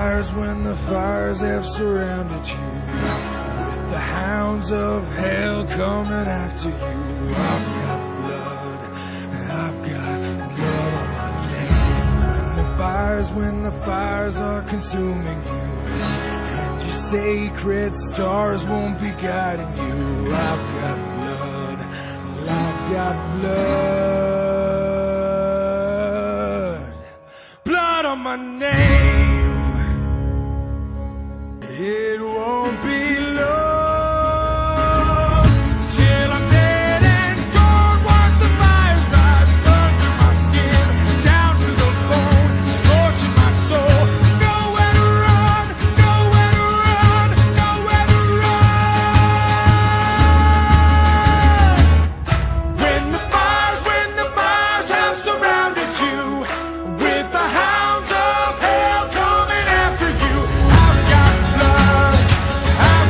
fires when the fires have surrounded you, with the hounds of hell coming after you. I've got blood, I've got blood on my name. When the fires are consuming you, and your sacred stars won't be guiding you. I've got blood, I've got blood on my name. It won't be long till I'm dead and gone. Watch the fires rise, burn through my skin, down to the bone, scorching my soul. Nowhere to run, nowhere to run, nowhere to run. When the fires have surrounded you, with the hounds of hell coming after you, I've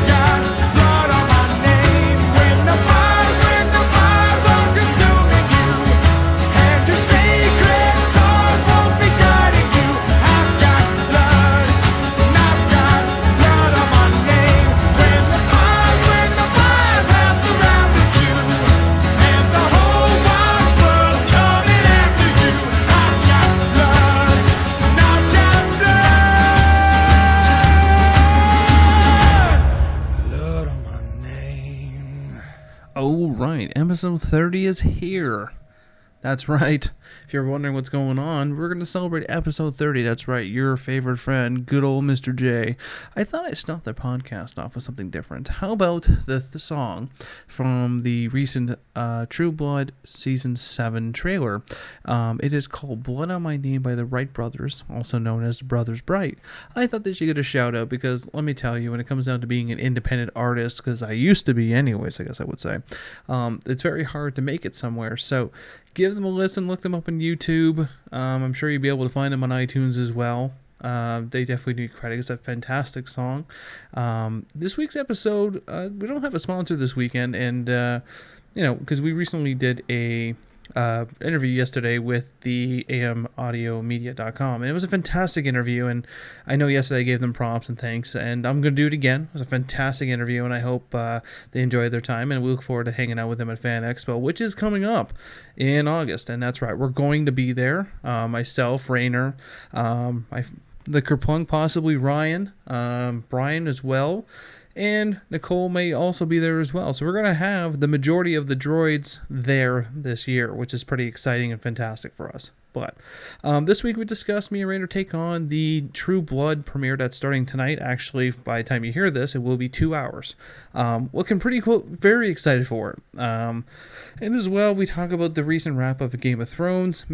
got blood on my name. When the fires are consuming you, and your sacred stars won't be guiding you, I've got blood on my name. When the fires have surrounded you, and the whole wide world's coming after you, I've got blood on my name. Oh, right. Episode 30 is here. That's right. If you're wondering what's going on, we're going to celebrate episode 30. That's right. Your favorite friend, good old Mr. J. I thought I stopped the podcast off with something different. How about the song from the recent True Blood Season 7 trailer? It is called Blood on My Name by the Wright Brothers, also known as Brothers Bright. I thought they should get a shout out because, let me tell you, when it comes down to being an independent artist, because I used to be anyways, I guess I would say, it's very hard to make it somewhere. So give them a listen, look them up on YouTube. I'm sure you'll be able to find them on iTunes as well. They definitely need credit. It's a fantastic song. This week's episode, we don't have a sponsor this weekend, and because we recently did a interview yesterday with the AMAudiomedia.com, and it was a fantastic interview, and I know yesterday I gave them props and thanks, and I'm going to do it again. It was a fantastic interview, and I hope they enjoyed their time, and we look forward to hanging out with them at Fan Expo, which is coming up in August. And that's right, we're going to be there. Myself, Rainer, the Kerplunk, possibly Ryan, Brian as well, and Nicole may also be there as well. So we're going to have the majority of the droids there this year, which is pretty exciting and fantastic for us. But this week we discussed, me and Rainer take on the True Blood premiere that's starting tonight. Actually, by the time you hear this, it will be 2 hours. Looking pretty cool, very excited for it. And as well, we talk about the recent wrap-up of Game of Thrones,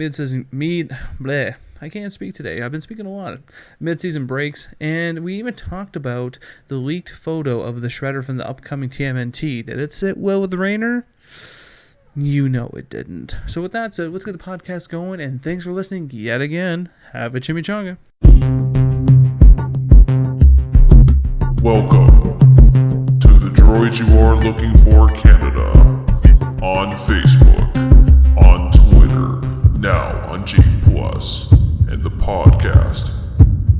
I can't speak today. I've been speaking a lot. Mid-season breaks, and we even talked about the leaked photo of the Shredder from the upcoming TMNT. Did it sit well with Rainer? You know it didn't. So with that said, let's get the podcast going, and thanks for listening yet again. Have a chimichanga. Welcome to the Droids You Are Looking For Canada, on Facebook, on Twitter, now on G+, and the podcast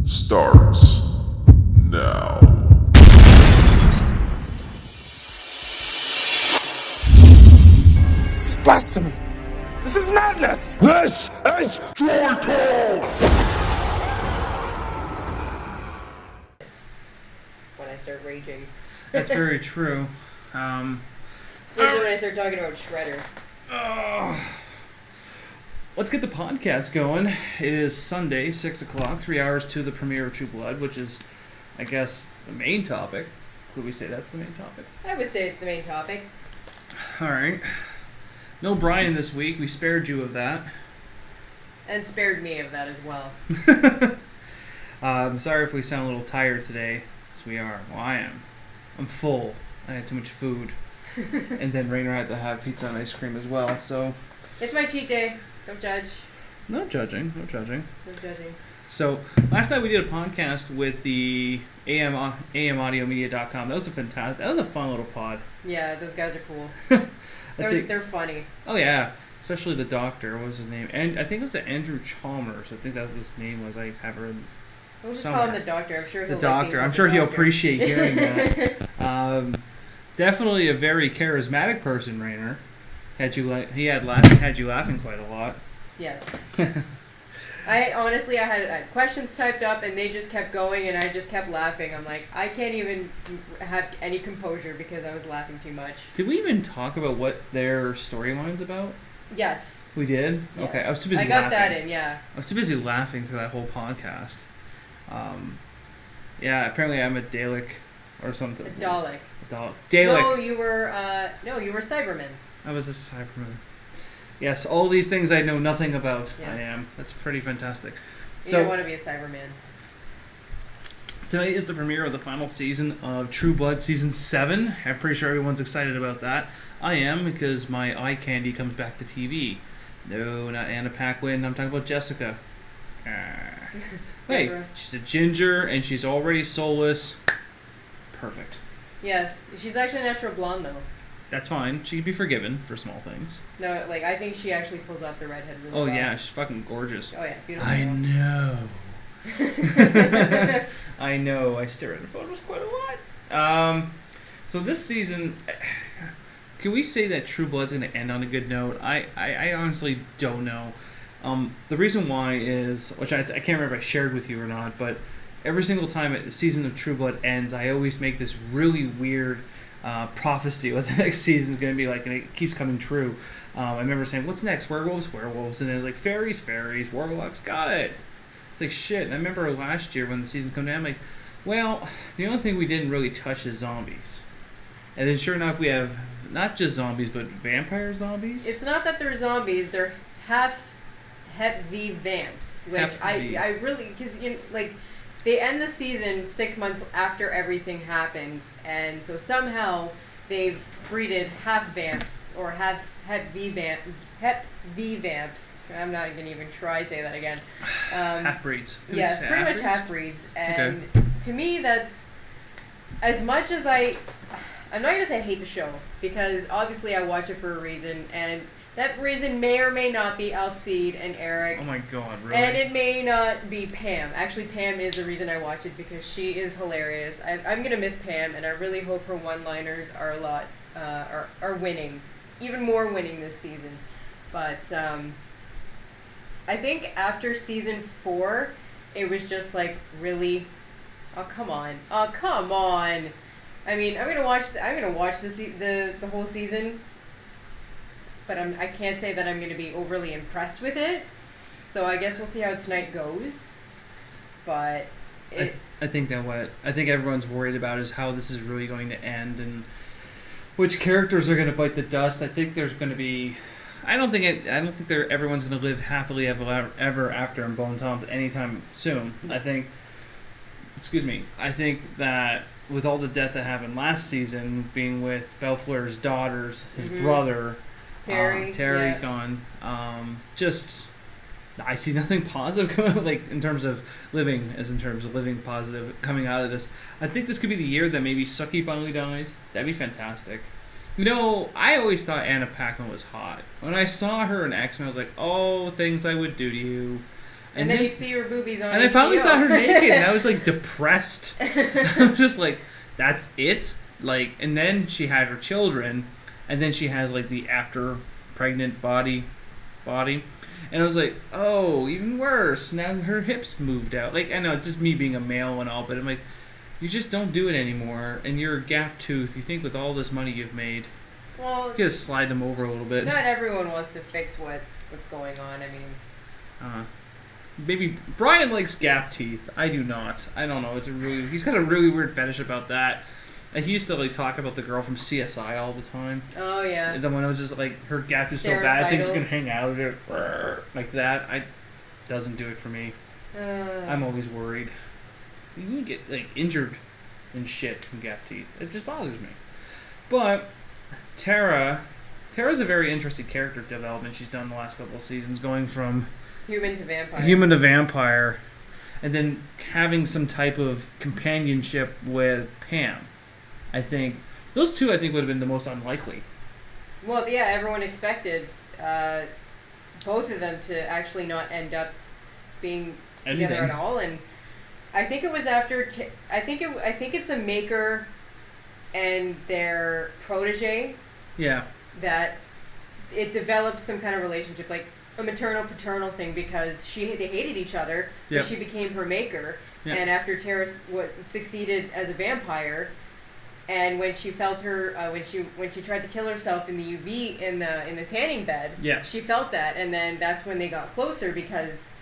starts now. This is blasphemy. This is madness. This is Droid Talk! When I start raging. That's very true. Especially when I start talking about Shredder. Let's get the podcast going. It is Sunday, 6 o'clock, 3 hours to the premiere of True Blood, which is, I guess, the main topic. Could we say that's the main topic? I would say it's the main topic. All right. No Brian this week. We spared you of that. And spared me of that as well. I'm sorry if we sound a little tired today, because we are. Well, I am. I'm full. I had too much food. And then Rainer had to have pizza and ice cream as well, so... It's my cheat day. Don't judge. No judging. No judging. So, last night we did a podcast with the AMAudiomedia.com. That was a fun little pod. Yeah, those guys are cool. They're funny. Oh, yeah. Especially the doctor. What was his name? And I think it was Andrew Chalmers. I think that was his name was. I have heard We'll just somewhere. call him the doctor. I'm sure he'll The doctor. I'm sure he'll appreciate hearing that. Definitely a very charismatic person, Rainer. Had you laughing quite a lot. Yes. I had questions typed up and they just kept going and I just kept laughing. I'm like, I can't even have any composure because I was laughing too much. Did we even talk about what their storyline's about? Yes. We did? Yes. Okay, I was too busy laughing. I got laughing. that in, yeah. I was too busy laughing through that whole podcast. Yeah, apparently I'm a Dalek or something. A Dalek. Dalek. No, you were Cyberman. I was a Cyberman. Yes, all these things I know nothing about. Yes. I am. That's pretty fantastic. You So don't want to be a Cyberman. tonight is the premiere of the final season of True Blood Season 7. I'm pretty sure everyone's excited about that. I am, because my eye candy comes back to TV. No, not Anna Paquin. I'm talking about Jessica. Hey, Deborah. she's a ginger and she's already soulless. Perfect. Yes, she's actually a natural blonde though. That's fine. She can be forgiven for small things. No, like I think she actually pulls off the redhead really Oh well. yeah, she's fucking gorgeous. Oh yeah, beautiful. I girl. know. I know. I stare at her photos quite a lot. So this season, can we say that True Blood's going to end on a good note? I honestly don't know. The reason why is, which I can't remember if I shared with you or not, but every single time a season of True Blood ends, I always make this really weird prophecy what the next season is going to be like, and it keeps coming true. I remember saying, what's next? Werewolves, and then it's like fairies, warlocks, got it. It's like shit. And I remember last year when the season came down, I'm like, well, the only thing we didn't really touch is zombies. And then sure enough, we have not just zombies, but vampire zombies. It's not that they're zombies; they're half Hep V vamps, which Hep V. I really, because like they end the season 6 months after everything happened, and so somehow they've breeded half vamps or half Hep V vamps. I'm not gonna even try say that again. Half breeds. Yes, pretty much half breeds, and to me that's as much as I'm not gonna say I hate the show because obviously I watch it for a reason, and that reason may or may not be Alcide and Eric. Oh my god, really? And it may not be Pam. Actually, Pam is the reason I watch it because she is hilarious. I'm gonna miss Pam, and I really hope her one-liners are a lot are winning, even more winning this season. But I think after season 4, it was just like really, oh come on. I mean, I'm gonna watch the whole season. But I can't say that I'm going to be overly impressed with it. So I guess we'll see how tonight goes. But I think that what everyone's worried about is how this is really going to end and which characters are going to bite the dust. I think there's going to be. I don't think everyone's going to live happily ever after in Bone Tomb anytime soon. I think that with all the death that happened last season, being with Belfleur's daughters, his brother. Terry's yeah. gone. I see nothing positive coming, like in terms of living positive coming out of this. I think this could be the year that maybe Suki finally dies. That'd be fantastic. I always thought Anna Paquin was hot. When I saw her in X-Men, I was like, oh, things I would do to you. And then you see her boobies on And HBO. I finally saw her naked, and I was like depressed. I was just like, that's it? Like, and then she had her children. And then she has like the after pregnant body. And I was like, oh, even worse. Now her hips moved out. Like, I know it's just me being a male and all, but I'm like, you just don't do it anymore. And you're a gap tooth. You think with all this money you've made, well, you gotta slide them over a little bit. Not everyone wants to fix what's going on. I mean, maybe Brian likes gap teeth. I do not. I don't know. He's got a really weird fetish about that. And he used to like talk about the girl from CSI all the time. Oh yeah. And the one that was just like her gap is so Sarah bad, things Seidel. can hang out of there like that. Doesn't do it for me. I'm always worried. You can get like injured and shit from gap teeth. It just bothers me. But Tara's a very interesting character development she's done the last couple of seasons, going from human to vampire, and then having some type of companionship with Pam. I think those two would have been the most unlikely. Well, yeah, everyone expected both of them to actually not end up being together at all, and I think it was after. I think it's a maker and their protege. Yeah. That it developed some kind of relationship, like a maternal paternal thing, because they hated each other. Yep. But she became her maker, Yep. and after Tara succeeded as a vampire, and when she felt her when she tried to kill herself in the UV in the tanning bed, yeah, she felt that, and then that's when they got closer because.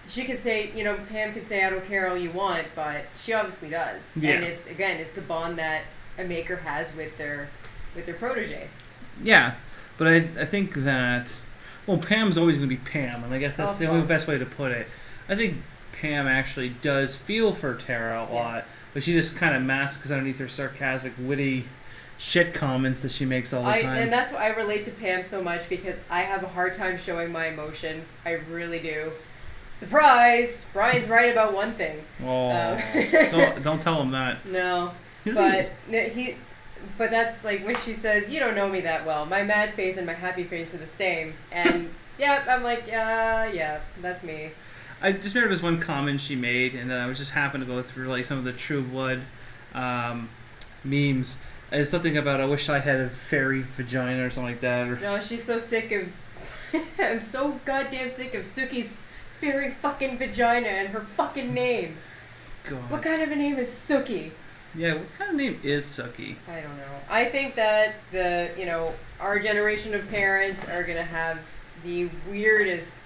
She could say, Pam could say, I don't care all you want, but she obviously does. Yeah. And it's the bond that a maker has with their protege. Yeah, but I think that, well, Pam's always going to be Pam, and I guess that's the only best way to put it. I think Pam actually does feel for Tara a lot, but she just kind of masks underneath her sarcastic, witty shit comments that she makes all the time. And that's why I relate to Pam so much, because I have a hard time showing my emotion. I really do. Surprise! Brian's right about one thing. Oh, don't tell him that. No, but that's like when she says, "You don't know me that well. My mad face and my happy face are the same." And yeah, I'm like, yeah, that's me. I just remember this one comment she made, and I was just happened to go through like some of the True Blood memes. It's something about I wish I had a fairy vagina or something like that. Or... No, she's so sick of. I'm so goddamn sick of Suki's fairy fucking vagina and her fucking name. God. What kind of a name is Suki? Yeah, what kind of name is Suki? I don't know. I think that our generation of parents are gonna have the weirdest.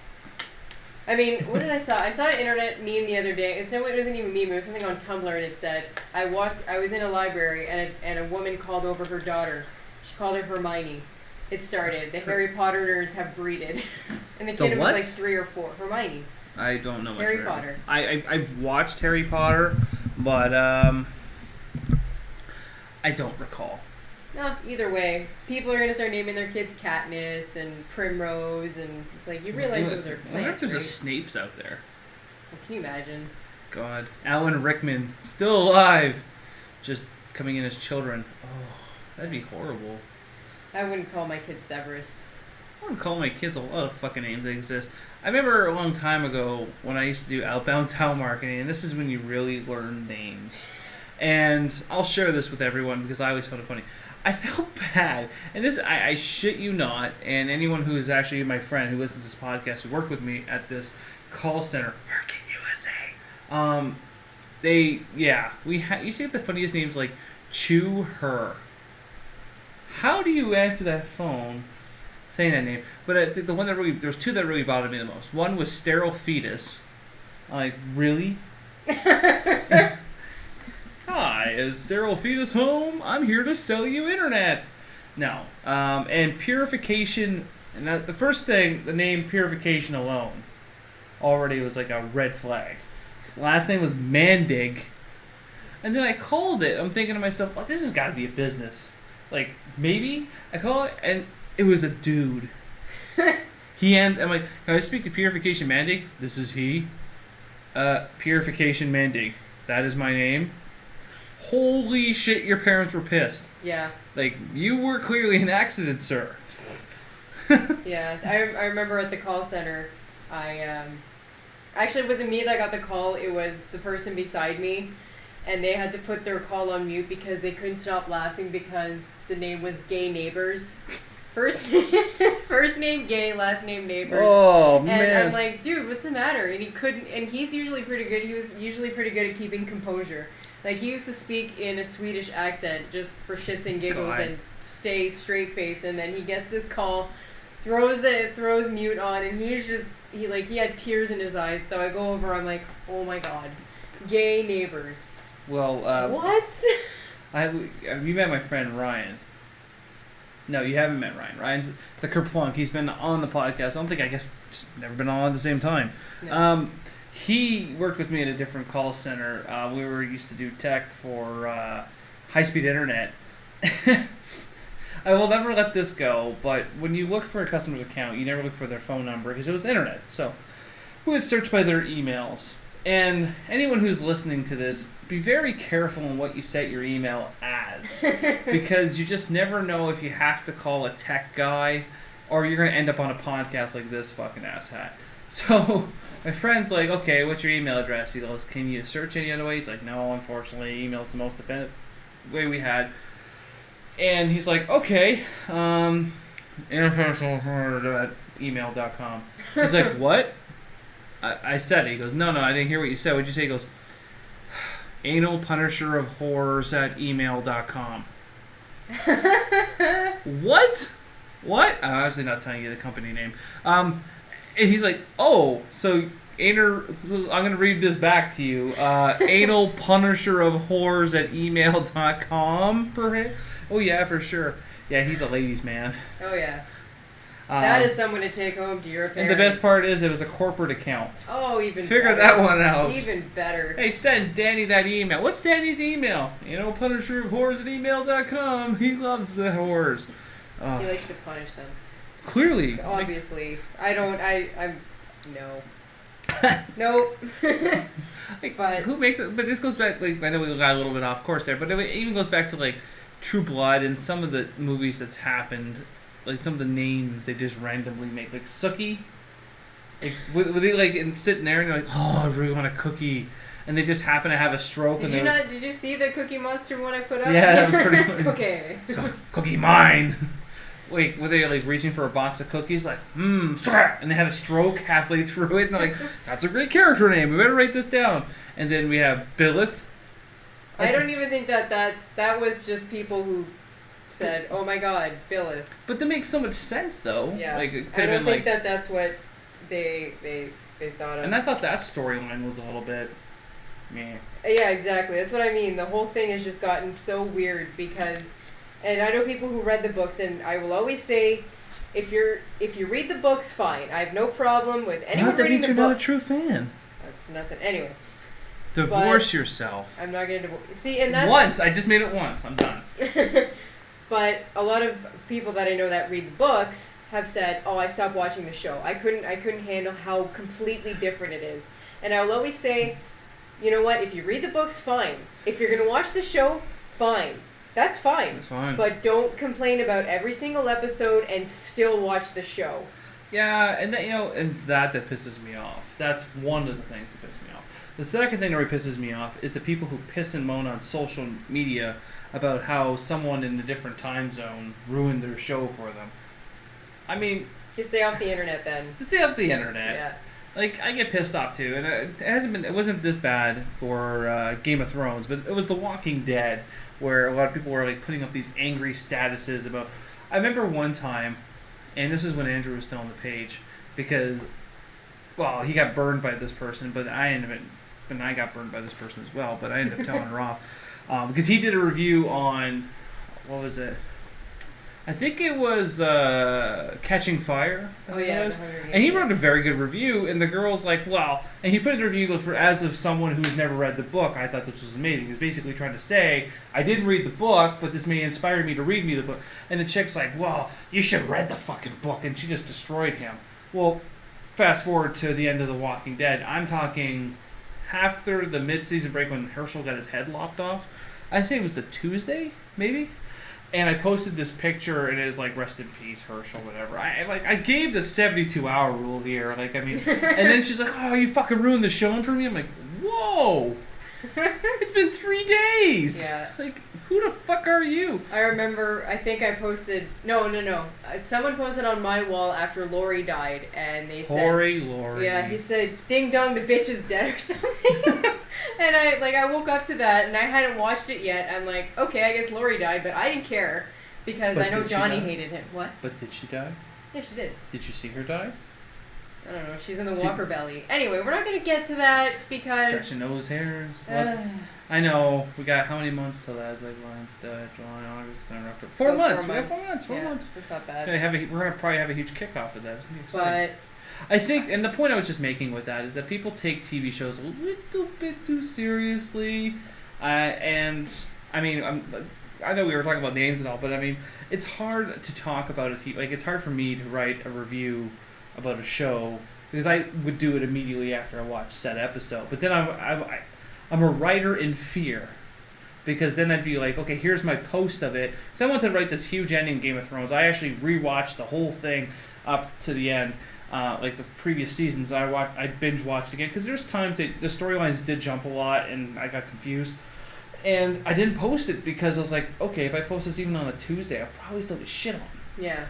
I mean, what did I saw? I saw an internet meme the other day. It wasn't even a meme. It was something on Tumblr, and it said, I was in a library, and a woman called over her daughter. She called her Hermione. It started. The Harry Potter nerds have breeded. And the kid was like 3 or 4. Hermione. I don't know much Harry Potter. I've watched Harry Potter, but I don't recall. No, either way. People are going to start naming their kids Katniss and Primrose, and it's like, you realize those are plants, I wonder if there's right? a Snapes out there. Well, can you imagine? God. Alan Rickman, still alive, just coming in as children. Oh, that'd be horrible. I wouldn't call my kid Severus. I wouldn't call my kids a lot of fucking names that exist. I remember a long time ago when I used to do outbound telemarketing, and this is when you really learn names. And I'll share this with everyone because I always found it funny. I felt bad, and this I shit you not, and anyone who is actually my friend who listens to this podcast who worked with me at this call center, Working USA. You see the funniest names like Chew Her. How do you answer that phone saying that name? But I think there was 2 that really bothered me the most. One was Sterile Fetus. I'm like, really? Hi, is Sterile Fetus home? I'm here to sell you internet. No. And Purification, and the first thing, the name Purification alone already was like a red flag. The last name was Mandig. And then I called it. I'm thinking to myself, oh, this has got to be a business. Like, maybe? I call it, and it was a dude. I'm like, can I speak to Purification Mandig? This is he. Purification Mandig. That is my name. Holy shit, your parents were pissed. Yeah. Like, you were clearly an accident, sir. Yeah, I remember at the call center, actually it wasn't me that got the call, it was the person beside me, and they had to put their call on mute because they couldn't stop laughing because the name was Gay Neighbors. First name Gay, last name Neighbors. Oh, man. And I'm like, dude, what's the matter? And he couldn't, and he's usually pretty good, he was usually pretty good at keeping composure. Like, he used to speak in a Swedish accent just for shits and giggles and stay straight-faced, and then he gets this call, throws mute on, and he had tears in his eyes, so I go over, I'm like, oh my god, Gay Neighbors. Well, what? Have you met my friend Ryan? No, you haven't met Ryan. Ryan's the kerplunk. He's been on the podcast. I guess just never been on at the same time. No. He worked with me at a different call center. We used to do tech for high-speed internet. I will never let this go, but when you look for a customer's account, you never look for their phone number because it was internet. So we would search by their emails. And anyone who's listening to this, be very careful in what you set your email as. Because you just never know if you have to call a tech guy or you're going to end up on a podcast like this fucking asshat. So my friend's like, okay, what's your email address? He goes, can you search any other way? He's like, no, unfortunately, email's the most definitive way we had. And he's like, okay, interpersonal@email.com. He's like, what? I said it. He goes, no, I didn't hear what you said. What'd you say? He goes, analpunisherofhorrors@email.com. What? I'm obviously not telling you the company name. And he's like, oh, so I'm going to read this back to you. analpunisherofhorrors@email.com. Oh, yeah, for sure. Yeah, he's a ladies' man. Oh, yeah. That is someone to take home to your parents. And the best part is it was a corporate account. Oh, even Figure better. that one out. Even better. Hey, send Danny that email. What's Danny's email? Punisherofhorrors@email.com. He loves the horrors. He likes to punish them. Clearly. Obviously. I'm... No. Nope. But... Who makes it? But this goes back, like, I know we got a little bit off course there, but it even goes back to, like, True Blood and some of the movies that's happened. Like, some of the names they just randomly make. Like, Sookie. Like, would they, like, and sitting there and they're like, oh, I really want a cookie. And they just happen to have a stroke. Did you see the Cookie Monster one I put up? Yeah, that was pretty funny. Okay. So, cookie mine. Wait, were they, like, reaching for a box of cookies? Like, and they had a stroke halfway through it. And they're like, that's a great character name. We better write this down. And then we have Billith. I don't even think that was just people who said, oh my god, Billith. But that makes so much sense, though. Yeah. Like, it could I have don't been think that's what they thought of. And I thought that storyline was a little bit meh. Yeah, exactly. That's what I mean. The whole thing has just gotten so weird because, and I know people who read the books, and I will always say, if you read the books, fine. I have no problem with anyone reading the books. You're not a true fan. That's nothing. Anyway. Divorce yourself. I'm not gonna divorce. See, and that's once. I just made it once. I'm done. But a lot of people that I know that read the books have said, "Oh, I stopped watching the show. I couldn't handle how completely different it is." And I will always say, you know what? If you read the books, fine. If you're gonna watch the show, fine. That's fine. That's fine. But don't complain about every single episode and still watch the show. Yeah, and that, and it's that pisses me off. That's one of the things that pisses me off. The second thing that really pisses me off is the people who piss and moan on social media about how someone in a different time zone ruined their show for them. I mean... Just stay off the internet then. Just stay off the internet. Yeah. Like, I get pissed off too, and it wasn't this bad for Game of Thrones, but it was The Walking Dead, where a lot of people were like putting up these angry statuses about... I remember one time, and this is when Andrew was still on the page, because, well, he got burned by this person, but I got burned by this person as well, but I ended up telling her off. Because he did a review on, what was it? I think it was Catching Fire. Oh yeah, and he wrote a very good review, and the girl's like, well, and he put in the review, goes, as of someone who's never read the book, I thought this was amazing. He's basically trying to say, I didn't read the book, but this may inspire me to read me the book. And the chick's like, well, you should have read the fucking book, and she just destroyed him. Well, fast forward to the end of The Walking Dead. I'm talking after the mid-season break when Herschel got his head lopped off. I think it was the Tuesday, maybe? And I posted this picture, and it is like, rest in peace, Herschel, whatever. I gave the 72-hour rule here. Like, I mean, and then she's like, oh, you fucking ruined the show for me. I'm like, whoa, it's been 3 days. Yeah. Like, who the fuck are you? I remember, I think I posted, no. Someone posted on my wall after Lori died, and they said... Lori. Yeah, he said, ding dong, the bitch is dead or something. And I woke up to that, and I hadn't watched it yet. I'm like, okay, I guess Lori died, but I didn't care, because I know Johnny hated him. What? But did she die? Yeah, she did. Did you see her die? I don't know, she's in the Walker belly. Anyway, we're not going to get to that, because... Stretching those hairs. I know. We got how many months till that? It's like July, August, September, October. 4 months. We got 4 months. 4 months. It's not bad. We're gonna probably have a huge kickoff of that. But I think, and the point I was just making with that is that people take TV shows a little bit too seriously, and I mean, I know we were talking about names and all, but I mean, it's hard to talk about a TV. Like, it's hard for me to write a review about a show because I would do it immediately after I watched said episode. But then I'm a writer in fear, because then I'd be like, okay, here's my post of it. So I wanted to write this huge ending Game of Thrones. I actually rewatched the whole thing up to the end. like the previous seasons. I binge watched again because there's times that the storylines did jump a lot and I got confused. And I didn't post it because I was like, okay, if I post this even on a Tuesday, I'll probably still get shit on. Yeah.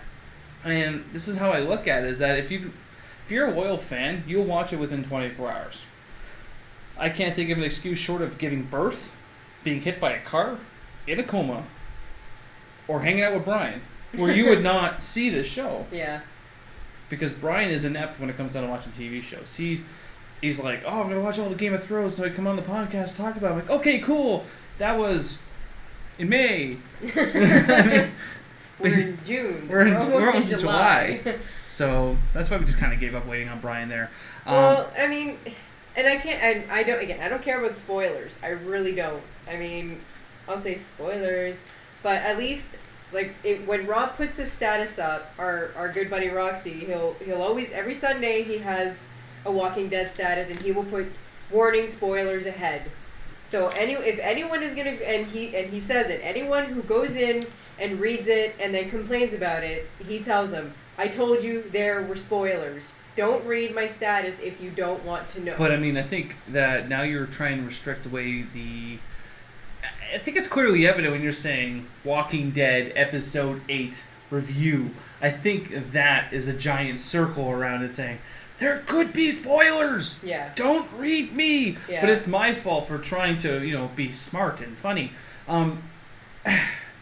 And this is how I look at it, is that if you're a loyal fan, you'll watch it within 24 hours. I can't think of an excuse short of giving birth, being hit by a car, in a coma, or hanging out with Brian, where you would not see this show. Yeah. Because Brian is inept when it comes down to watching TV shows. He's like, oh, I'm going to watch all the Game of Thrones so I come on the podcast talk about it. I'm like, okay, cool. That was in May. I mean, we're in June. We're almost in July. So that's why we just kind of gave up waiting on Brian there. Well, I mean, and I don't care about spoilers. I really don't. I mean, I'll say spoilers, but at least like when Rob puts his status up, our good buddy Roxy, he'll always, every Sunday he has a Walking Dead status, and he will put warning spoilers ahead. So if anyone is gonna, and he says it, anyone who goes in and reads it and then complains about it, he tells them, I told you there were spoilers. Don't read my status if you don't want to know. But I mean, I think that now you're trying to restrict the way I think it's clearly evident when you're saying Walking Dead Episode 8 review. I think that is a giant circle around it saying, there could be spoilers! Yeah. Don't read me! Yeah. But it's my fault for trying to, be smart and funny.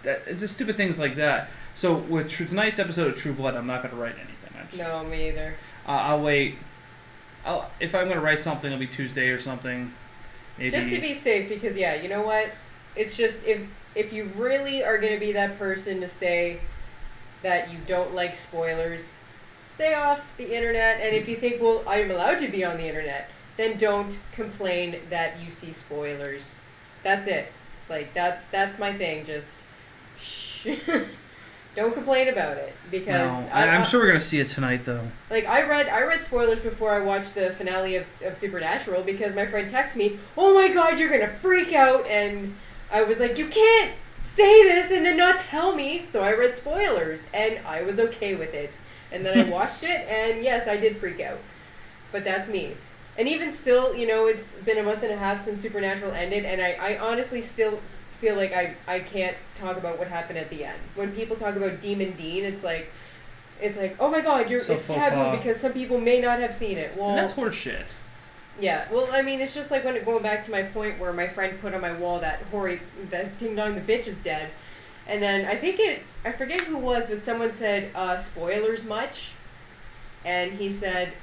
It's just stupid things like that. So with tonight's episode of True Blood, I'm not going to write anything. No, me either. I'll wait. If I'm going to write something, it'll be Tuesday or something. Maybe. Just to be safe, because yeah, you know what? It's just if you really are going to be that person to say that you don't like spoilers, stay off the internet. And if you think, well, I'm allowed to be on the internet, then don't complain that you see spoilers. That's it. Like that's my thing. Just shh. Don't complain about it, because no, I'm sure we're gonna see it tonight, though. Like I read spoilers before I watched the finale of Supernatural, because my friend texted me, "Oh my God, you're gonna freak out," and I was like, "You can't say this and then not tell me." So I read spoilers, and I was okay with it. And then I watched it, and yes, I did freak out. But that's me. And even still, it's been a month and a half since Supernatural ended, and I honestly still feel like I can't talk about what happened at the end. When people talk about Demon Dean, it's like, oh my God, it's taboo because some people may not have seen it. Well, and that's horseshit. Yeah, well, I mean, it's just like going back to my point where my friend put on my wall that Ding Dong the bitch is dead, and then I forget who it was, but someone said, spoilers much, and he said,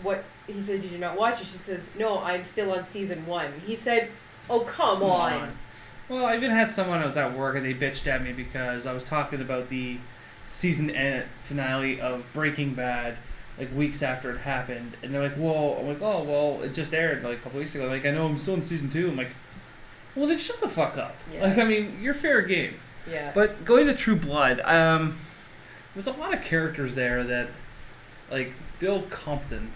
what? He said, did you not watch it? She says, no, I'm still on season 1. He said, oh, come on. Well, I even had someone, I was at work, and they bitched at me because I was talking about the season finale of Breaking Bad, like weeks after it happened, and they're like, well, I'm like, oh, well, it just aired like a couple weeks ago. Like, I know I'm still in season 2. I'm like, well, then shut the fuck up. Yeah. Like, I mean, you're fair game. Yeah. But going to True Blood, there's a lot of characters there that, like, Bill Compton.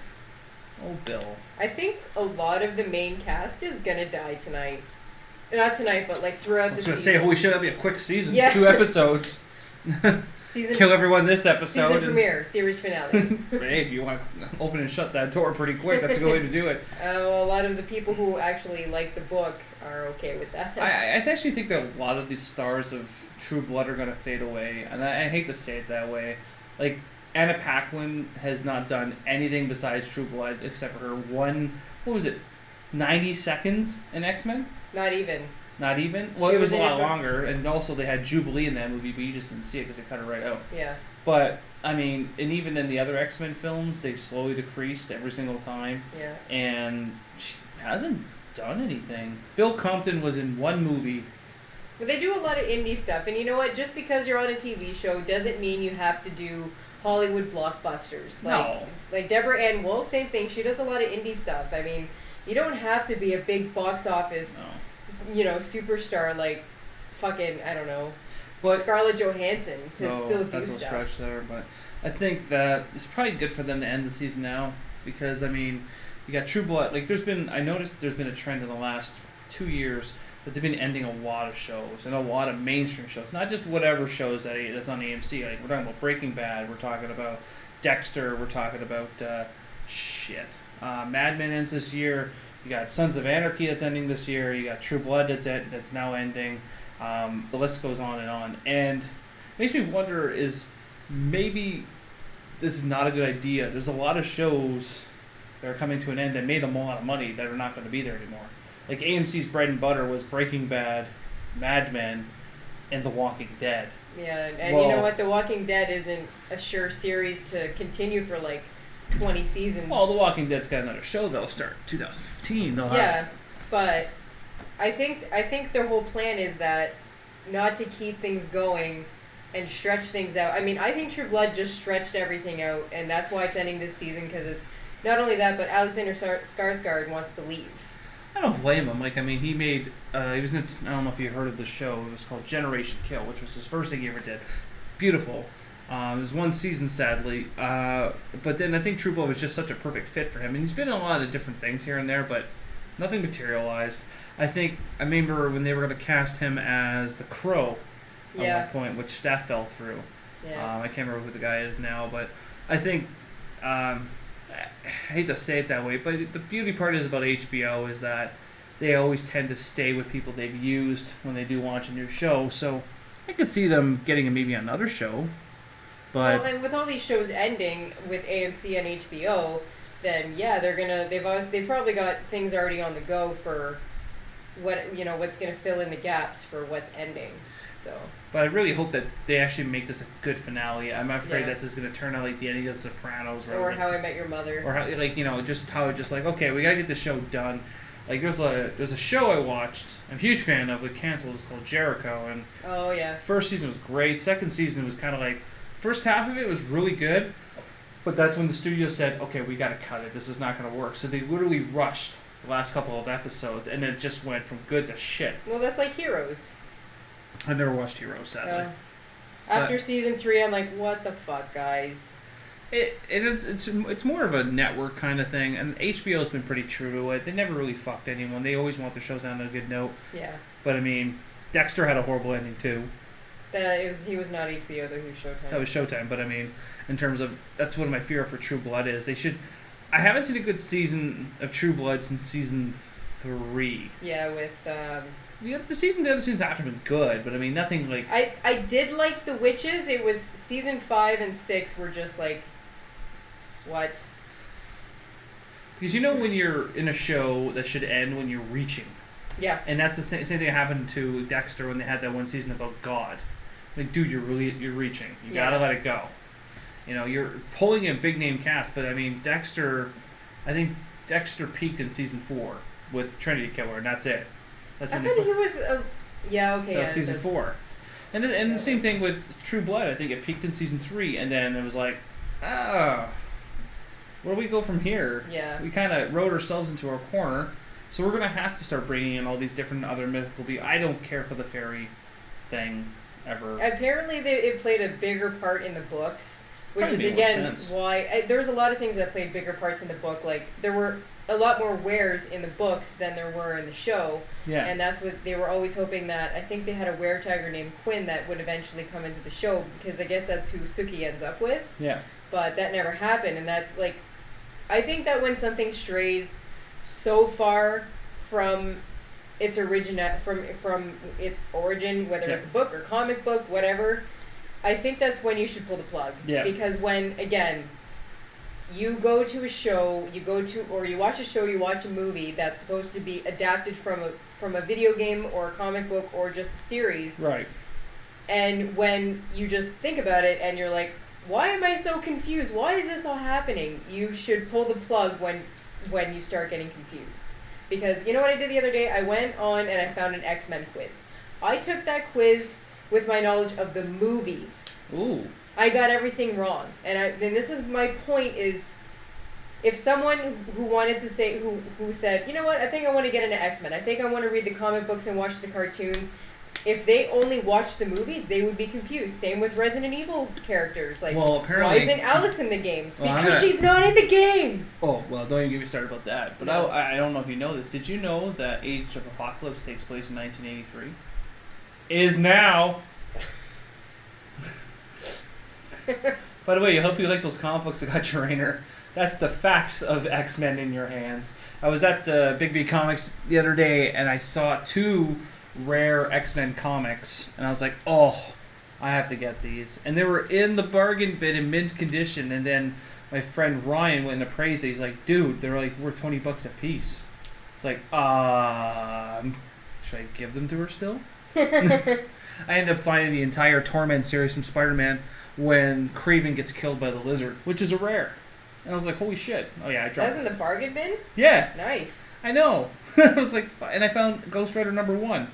Oh, Bill. I think a lot of the main cast is gonna die tonight. Not tonight, but like throughout the season. I was gonna say, holy shit, that'd be a quick season. Yeah. 2 episodes. Kill everyone this episode. Season premiere, series finale. Hey, if you want to open and shut that door pretty quick, that's a good way to do it. A lot of the people who actually like the book are okay with that. I actually think that a lot of these stars of True Blood are going to fade away, and I hate to say it that way. Like, Anna Paquin has not done anything besides True Blood except for her one, 90 seconds in X-Men? Not even. Not even? Well, it was a lot longer, and also they had Jubilee in that movie, but you just didn't see it because they cut it right out. Yeah. But, I mean, and even in the other X-Men films, they slowly decreased every single time. Yeah. And she hasn't done anything. Bill Compton was in one movie. But they do a lot of indie stuff, and you know what? Just because you're on a TV show doesn't mean you have to do Hollywood blockbusters. No. Like Deborah Ann Woll, same thing. She does a lot of indie stuff. I mean, you don't have to be a big box office, superstar like fucking, I don't know, but Scarlett Johansson to still do that's stuff. That's a stretch there, but I think that it's probably good for them to end the season now because, I mean, you got True Blood. Like, I noticed there's been a trend in the last 2 years that they've been ending a lot of shows and a lot of mainstream shows, not just whatever shows that's on AMC. Like, we're talking about Breaking Bad, we're talking about Dexter. We're talking about Mad Men ends this year. You got Sons of Anarchy that's ending this year. You got True Blood that's now ending. The list goes on. And it makes me wonder, is maybe this is not a good idea. There's a lot of shows that are coming to an end that made them a lot of money that are not going to be there anymore. Like AMC's bread and butter was Breaking Bad, Mad Men, and The Walking Dead. Yeah, and you know what? The Walking Dead isn't a sure series to continue for like 20 seasons. Well, The Walking Dead's got another show that'll start 2015. But I think their whole plan is that not to keep things going and stretch things out. I mean, I think True Blood just stretched everything out, and that's why it's ending this season, because it's not only that, but Alexander Skarsgård wants to leave. I don't blame him. Like, I mean, he made, he was in, I don't know if you heard of the show, it was called Generation Kill, which was his first thing he ever did. Beautiful. It was one season, sadly. But then I think True Blood was just such a perfect fit for him. And he's been in a lot of different things here and there, but nothing materialized. I remember when they were going to cast him as the Crow at one point, which that fell through. Yeah. I can't remember who the guy is now, but I think, I hate to say it that way, but the beauty part is about HBO is that they always tend to stay with people they've used when they do launch a new show. So I could see them getting maybe another show. But well, and with all these shows ending with AMC and HBO, then yeah, they've probably got things already on the go for what's gonna fill in the gaps for what's ending. So. But I really hope that they actually make this a good finale. I'm afraid that this is going to turn out like the ending of The Sopranos. Or How I Met Your Mother. Or okay, we got to get the show done. Like there's a show I watched, I'm a huge fan of, it canceled, it's called Jericho. And oh yeah. First season was great. Second season was kind of like, first half of it was really good. But that's when the studio said, okay, we got to cut it. This is not going to work. So they literally rushed the last couple of episodes. And it just went from good to shit. Well, that's like Heroes. I've never watched Heroes, sadly. After season 3, I'm like, what the fuck, guys? It's more of a network kind of thing, and HBO's been pretty true to it. They never really fucked anyone. They always want their shows on a good note. Yeah. But I mean, Dexter had a horrible ending too. He was not HBO though. He was Showtime. That was Showtime, but I mean, in terms of that's what my fear for True Blood is. They should. I haven't seen a good season of True Blood since season 3. Yeah, with. The other seasons after have been good, but I mean nothing like. I did like The Witches. It was season 5 and 6 were just like, what? Because when you're in a show that should end when you're reaching. Yeah. And that's the same thing that happened to Dexter when they had that one season about God. Like, dude, you're reaching. You gotta let it go. You're pulling in a big name cast, but I mean I think Dexter peaked in season 4 with Trinity Killer, and that's it. That's I thought he was That was season 4. And then the same thing with True Blood. I think it peaked in season 3, and then it was like, where do we go from here? Yeah. We kind of rode ourselves into our corner, so we're going to have to start bringing in all these different other mythical beings. I don't care for the fairy thing ever. Apparently it played a bigger part in the books, which is again why there was a lot of things that played bigger parts in the book. Like there were a lot more wares in the books than there were in the show. Yeah. And that's what they were always hoping that. I think they had a were tiger named Quinn that would eventually come into the show because I guess that's who Suki ends up with. Yeah. But that never happened, and that's like, I think that when something strays so far from its from its origin, whether it's a book or comic book, whatever, I think that's when you should pull the plug. Yeah. Because when again. You go to a show, or you watch a show, you watch a movie that's supposed to be adapted from a video game or a comic book or just a series. Right. And when you just think about it and you're like, why am I so confused? Why is this all happening? You should pull the plug when you start getting confused. Because you know what I did the other day? I went on and I found an X-Men quiz. I took that quiz with my knowledge of the movies. Ooh. I got everything wrong. And this is my point is, if someone who wanted to say, who said, you know what, I think I want to get into X-Men, I think I want to read the comic books and watch the cartoons, if they only watched the movies, they would be confused. Same with Resident Evil characters. Like, why isn't Alice in the games? Because she's not in the games! Oh, well, don't even get me started about that. But no. I don't know if you know this. Did you know that Age of Apocalypse takes place in 1983? Is now... By the way, I hope you like those comic books that got your Rainer. That's the facts of X-Men in your hands. I was at Big B Comics the other day, and I saw 2 rare X-Men comics, and I was like, oh, I have to get these. And they were in the bargain bin in mint condition, and then my friend Ryan went and appraised it. He's like, dude, they're like worth $20 a piece. It's like, should I give them to her still? I ended up finding the entire Torment series from Spider-Man when Kraven gets killed by the Lizard, which is a rare. And I was like, holy shit. Oh yeah, I dropped That was in the bargain bin? Yeah. Nice. I know. I was like, and I found Ghost Rider #1.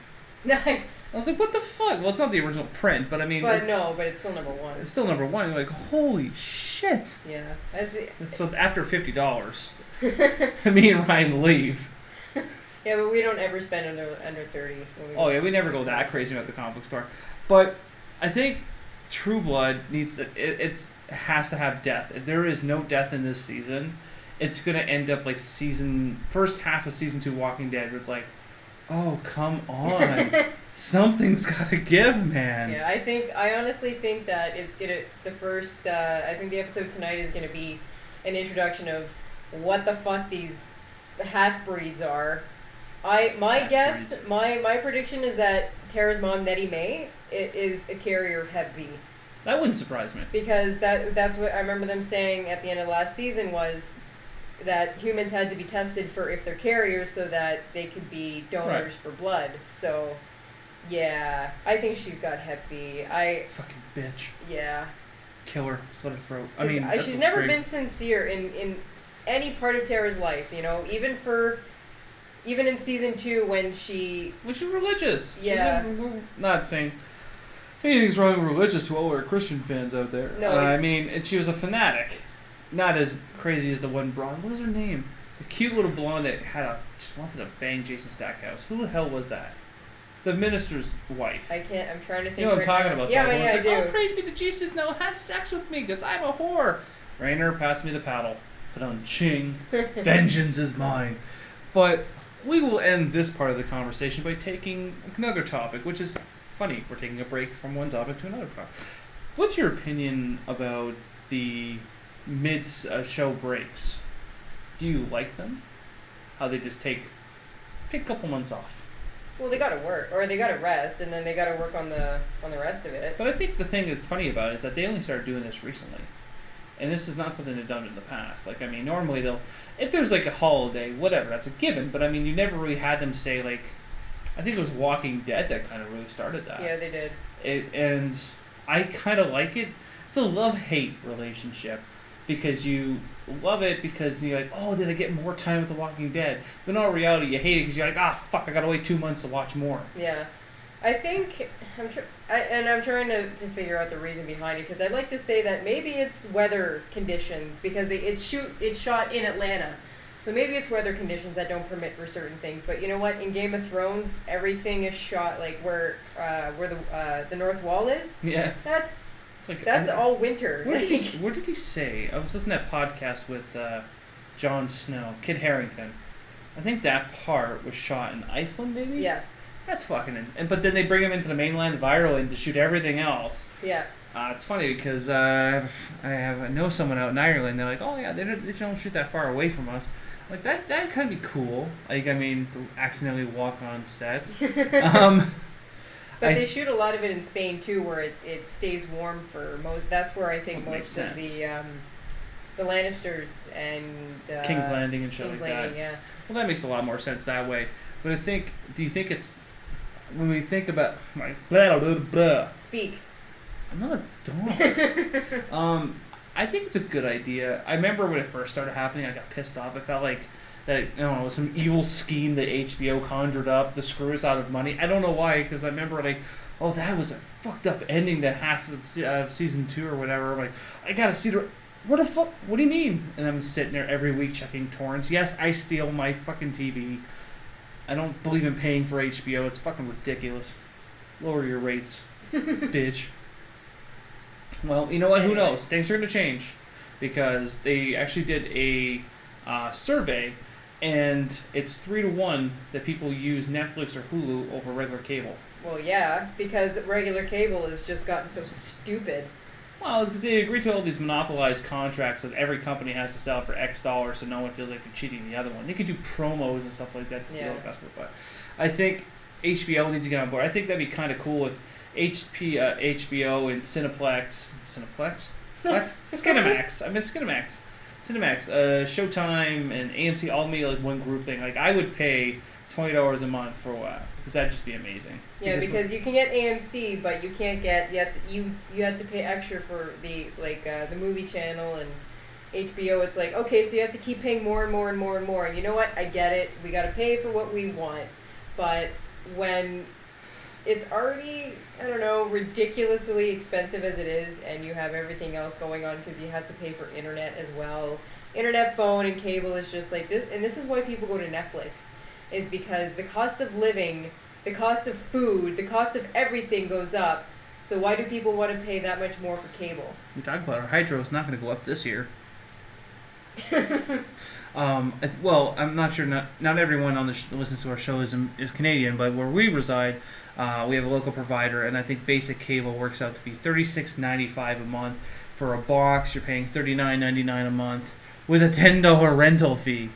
Nice. I was like, what the fuck? Well, it's not the original print, but I mean... But it's still #1. It's still #1. You're like, holy shit. Yeah. So after $50, me and Ryan leave. Yeah, but we don't ever spend under 30. Oh yeah, we never go that crazy at the comic book store. But I think True Blood needs to... It has to have death. If there is no death in this season, it's going to end up like first half of season 2 Walking Dead, where it's like, oh, come on. Something's got to give, man. Yeah, I honestly think that it's going to... I think the episode tonight is going to be an introduction of what the fuck these half-breeds are. My prediction is that Tara's mom, Nettie May, is a carrier of Hep B. That wouldn't surprise me. Because that's what I remember them saying at the end of last season, was that humans had to be tested for if they're carriers so that they could be donors for blood. So, yeah, I think she's got Hep B. Fucking bitch. Yeah. Kill her. Slit her throat. She's never been sincere in any part of Tara's life, you know, even in season 2 when she's religious. Yeah. Not saying anything's wrong with religious to all our Christian fans out there. No, and she was a fanatic. Not as crazy as the one blonde. What was her name? The cute little blonde that just wanted to bang Jason Stackhouse. Who the hell was that? The minister's wife. I'm trying to think. You know what I'm talking about? Yeah, though. I do. Oh, praise be to Jesus, now have sex with me, because I'm a whore. Rainer, pass me the paddle. Put on ching. Vengeance is mine. But we will end this part of the conversation by taking another topic, which is funny. We're taking a break from one topic to another topic. What's your opinion about the mid-show breaks? Do you like them? How they just take a couple months off? Well, they gotta work, or they gotta rest, and then they gotta work on the rest of it. But I think the thing that's funny about it is that they only started doing this recently. And this is not something they've done in the past. Like, I mean, normally if there's like a holiday, whatever, that's a given. But I mean, you never really had them say, like, I think it was Walking Dead that kind of really started that. Yeah, they did. And I kind of like it. It's a love-hate relationship. Because you love it because you're like, oh, did I get more time with The Walking Dead? But in all reality, you hate it because you're like, fuck, I gotta wait 2 months to watch more. Yeah. I think, I'm trying to figure out the reason behind it, because I'd like to say that maybe it's weather conditions, because it's shot in Atlanta. So maybe it's weather conditions that don't permit for certain things. But you know what? In Game of Thrones, everything is shot like where the North Wall is. Yeah. That's all winter. What did he say? I was listening to that podcast with Jon Snow, Kit Harington. I think that part was shot in Iceland, maybe? Yeah. That's fucking... But then they bring him into the mainland of Ireland to shoot everything else. Yeah. It's funny because I know someone out in Ireland. They're like, oh yeah, they don't shoot that far away from us. Like that kind of be cool. Like, I mean, to accidentally walk on set. But they shoot a lot of it in Spain too, where it stays warm for most. That's where I think most of the Lannisters and King's Landing and shit like that. Yeah. Well, that makes a lot more sense that way. But do you think it's when we think about like blah blah blah? Speak. I'm not a dog. I think it's a good idea. I remember when it first started happening, I got pissed off. I felt like that, I don't know, some evil scheme that HBO conjured up to screw us out of money. I don't know why, because I remember like, oh, that was a fucked up ending to half of season 2 or whatever. I'm like, I gotta see the... What the fuck? What do you mean? And I'm sitting there every week checking torrents. Yes, I steal my fucking TV. I don't believe in paying for HBO. It's fucking ridiculous. Lower your rates, bitch. Well, you know what? Who knows? Things are going to change. Because they actually did a survey, and it's 3-1 that people use Netflix or Hulu over regular cable. Well, yeah, because regular cable has just gotten so stupid. Well, it's because they agree to all these monopolized contracts that every company has to sell for X dollars, so no one feels like they're cheating the other one. They could do promos and stuff like that to steal a customer, but I think HBO needs to get on board. I think that'd be kind of cool if HBO and Cineplex, what? Skinemax. I meant Skinemax. Cinemax, Showtime, and AMC all made like one group thing. Like I would pay $20 a month for a while because that'd just be amazing. Yeah, because you can get AMC, but you can't get you have to pay extra for the the movie channel and HBO. It's like, okay, so you have to keep paying more and more and more and more. And you know what? I get it. We got to pay for what we want, but when it's already, I don't know, ridiculously expensive as it is, and you have everything else going on because you have to pay for internet as well. Internet, phone, and cable is just like this, and this is why people go to Netflix, is because the cost of living, the cost of food, the cost of everything goes up. So why do people want to pay that much more for cable? We talked about our hydro is not going to go up this year. Well, I'm not sure. Not everyone on the listens to our show is Canadian, but where we reside, we have a local provider, and I think basic cable works out to be $36.95 a month. For a box, you're paying $39.99 a month with a $10 rental fee.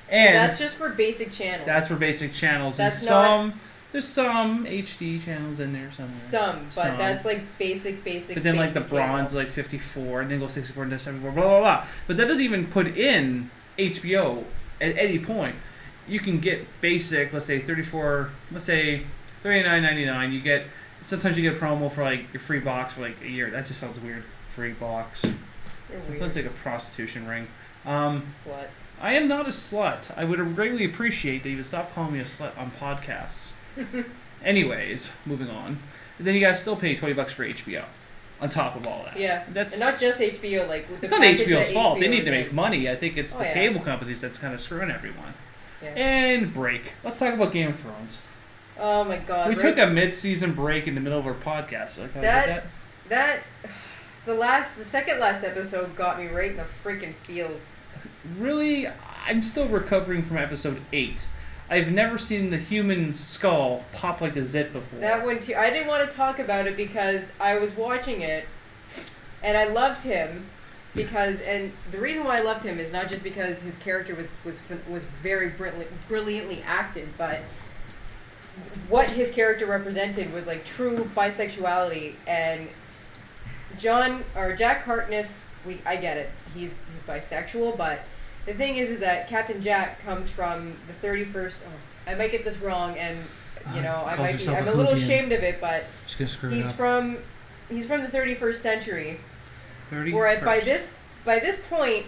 And that's just for basic channels. That's for basic channels. That's and there's some HD channels in there somewhere. But that's like basic. But then like the bronze, like 54, and then go 64 and then 74, blah blah blah. But that doesn't even put in HBO at any point. You can get basic, let's say $39.99. You get sometimes you get a promo for like your free box for like a year. That just sounds weird. Free box. It sounds like a prostitution ring. Slut. I am not a slut. I would greatly appreciate that you would stop calling me a slut on podcasts. Anyways, moving on. And then you guys still pay $20 for HBO on top of all that. Yeah, that's and not just HBO. Like with it's not HBO's fault. They need to make in. money. I think it's the cable companies that's kind of screwing everyone. Yeah. And break. Let's talk about Game of Thrones. Oh my God! We took a mid-season break in the middle of our podcast. Like the second last episode got me right in the freaking feels. Really, I'm still recovering from episode 8. I've never seen the human skull pop like a zit before. That one too. I didn't want to talk about it because I was watching it, and I loved him and the reason why I loved him is not just because his character was very brilliantly acted, but what his character represented was like true bisexuality. And Jack Harkness, I get it. He's bisexual, but the thing is that Captain Jack comes from the 31st. I might get this wrong, and I'm a little ashamed of it, but he's from the 31st century. 31st. Where by this point,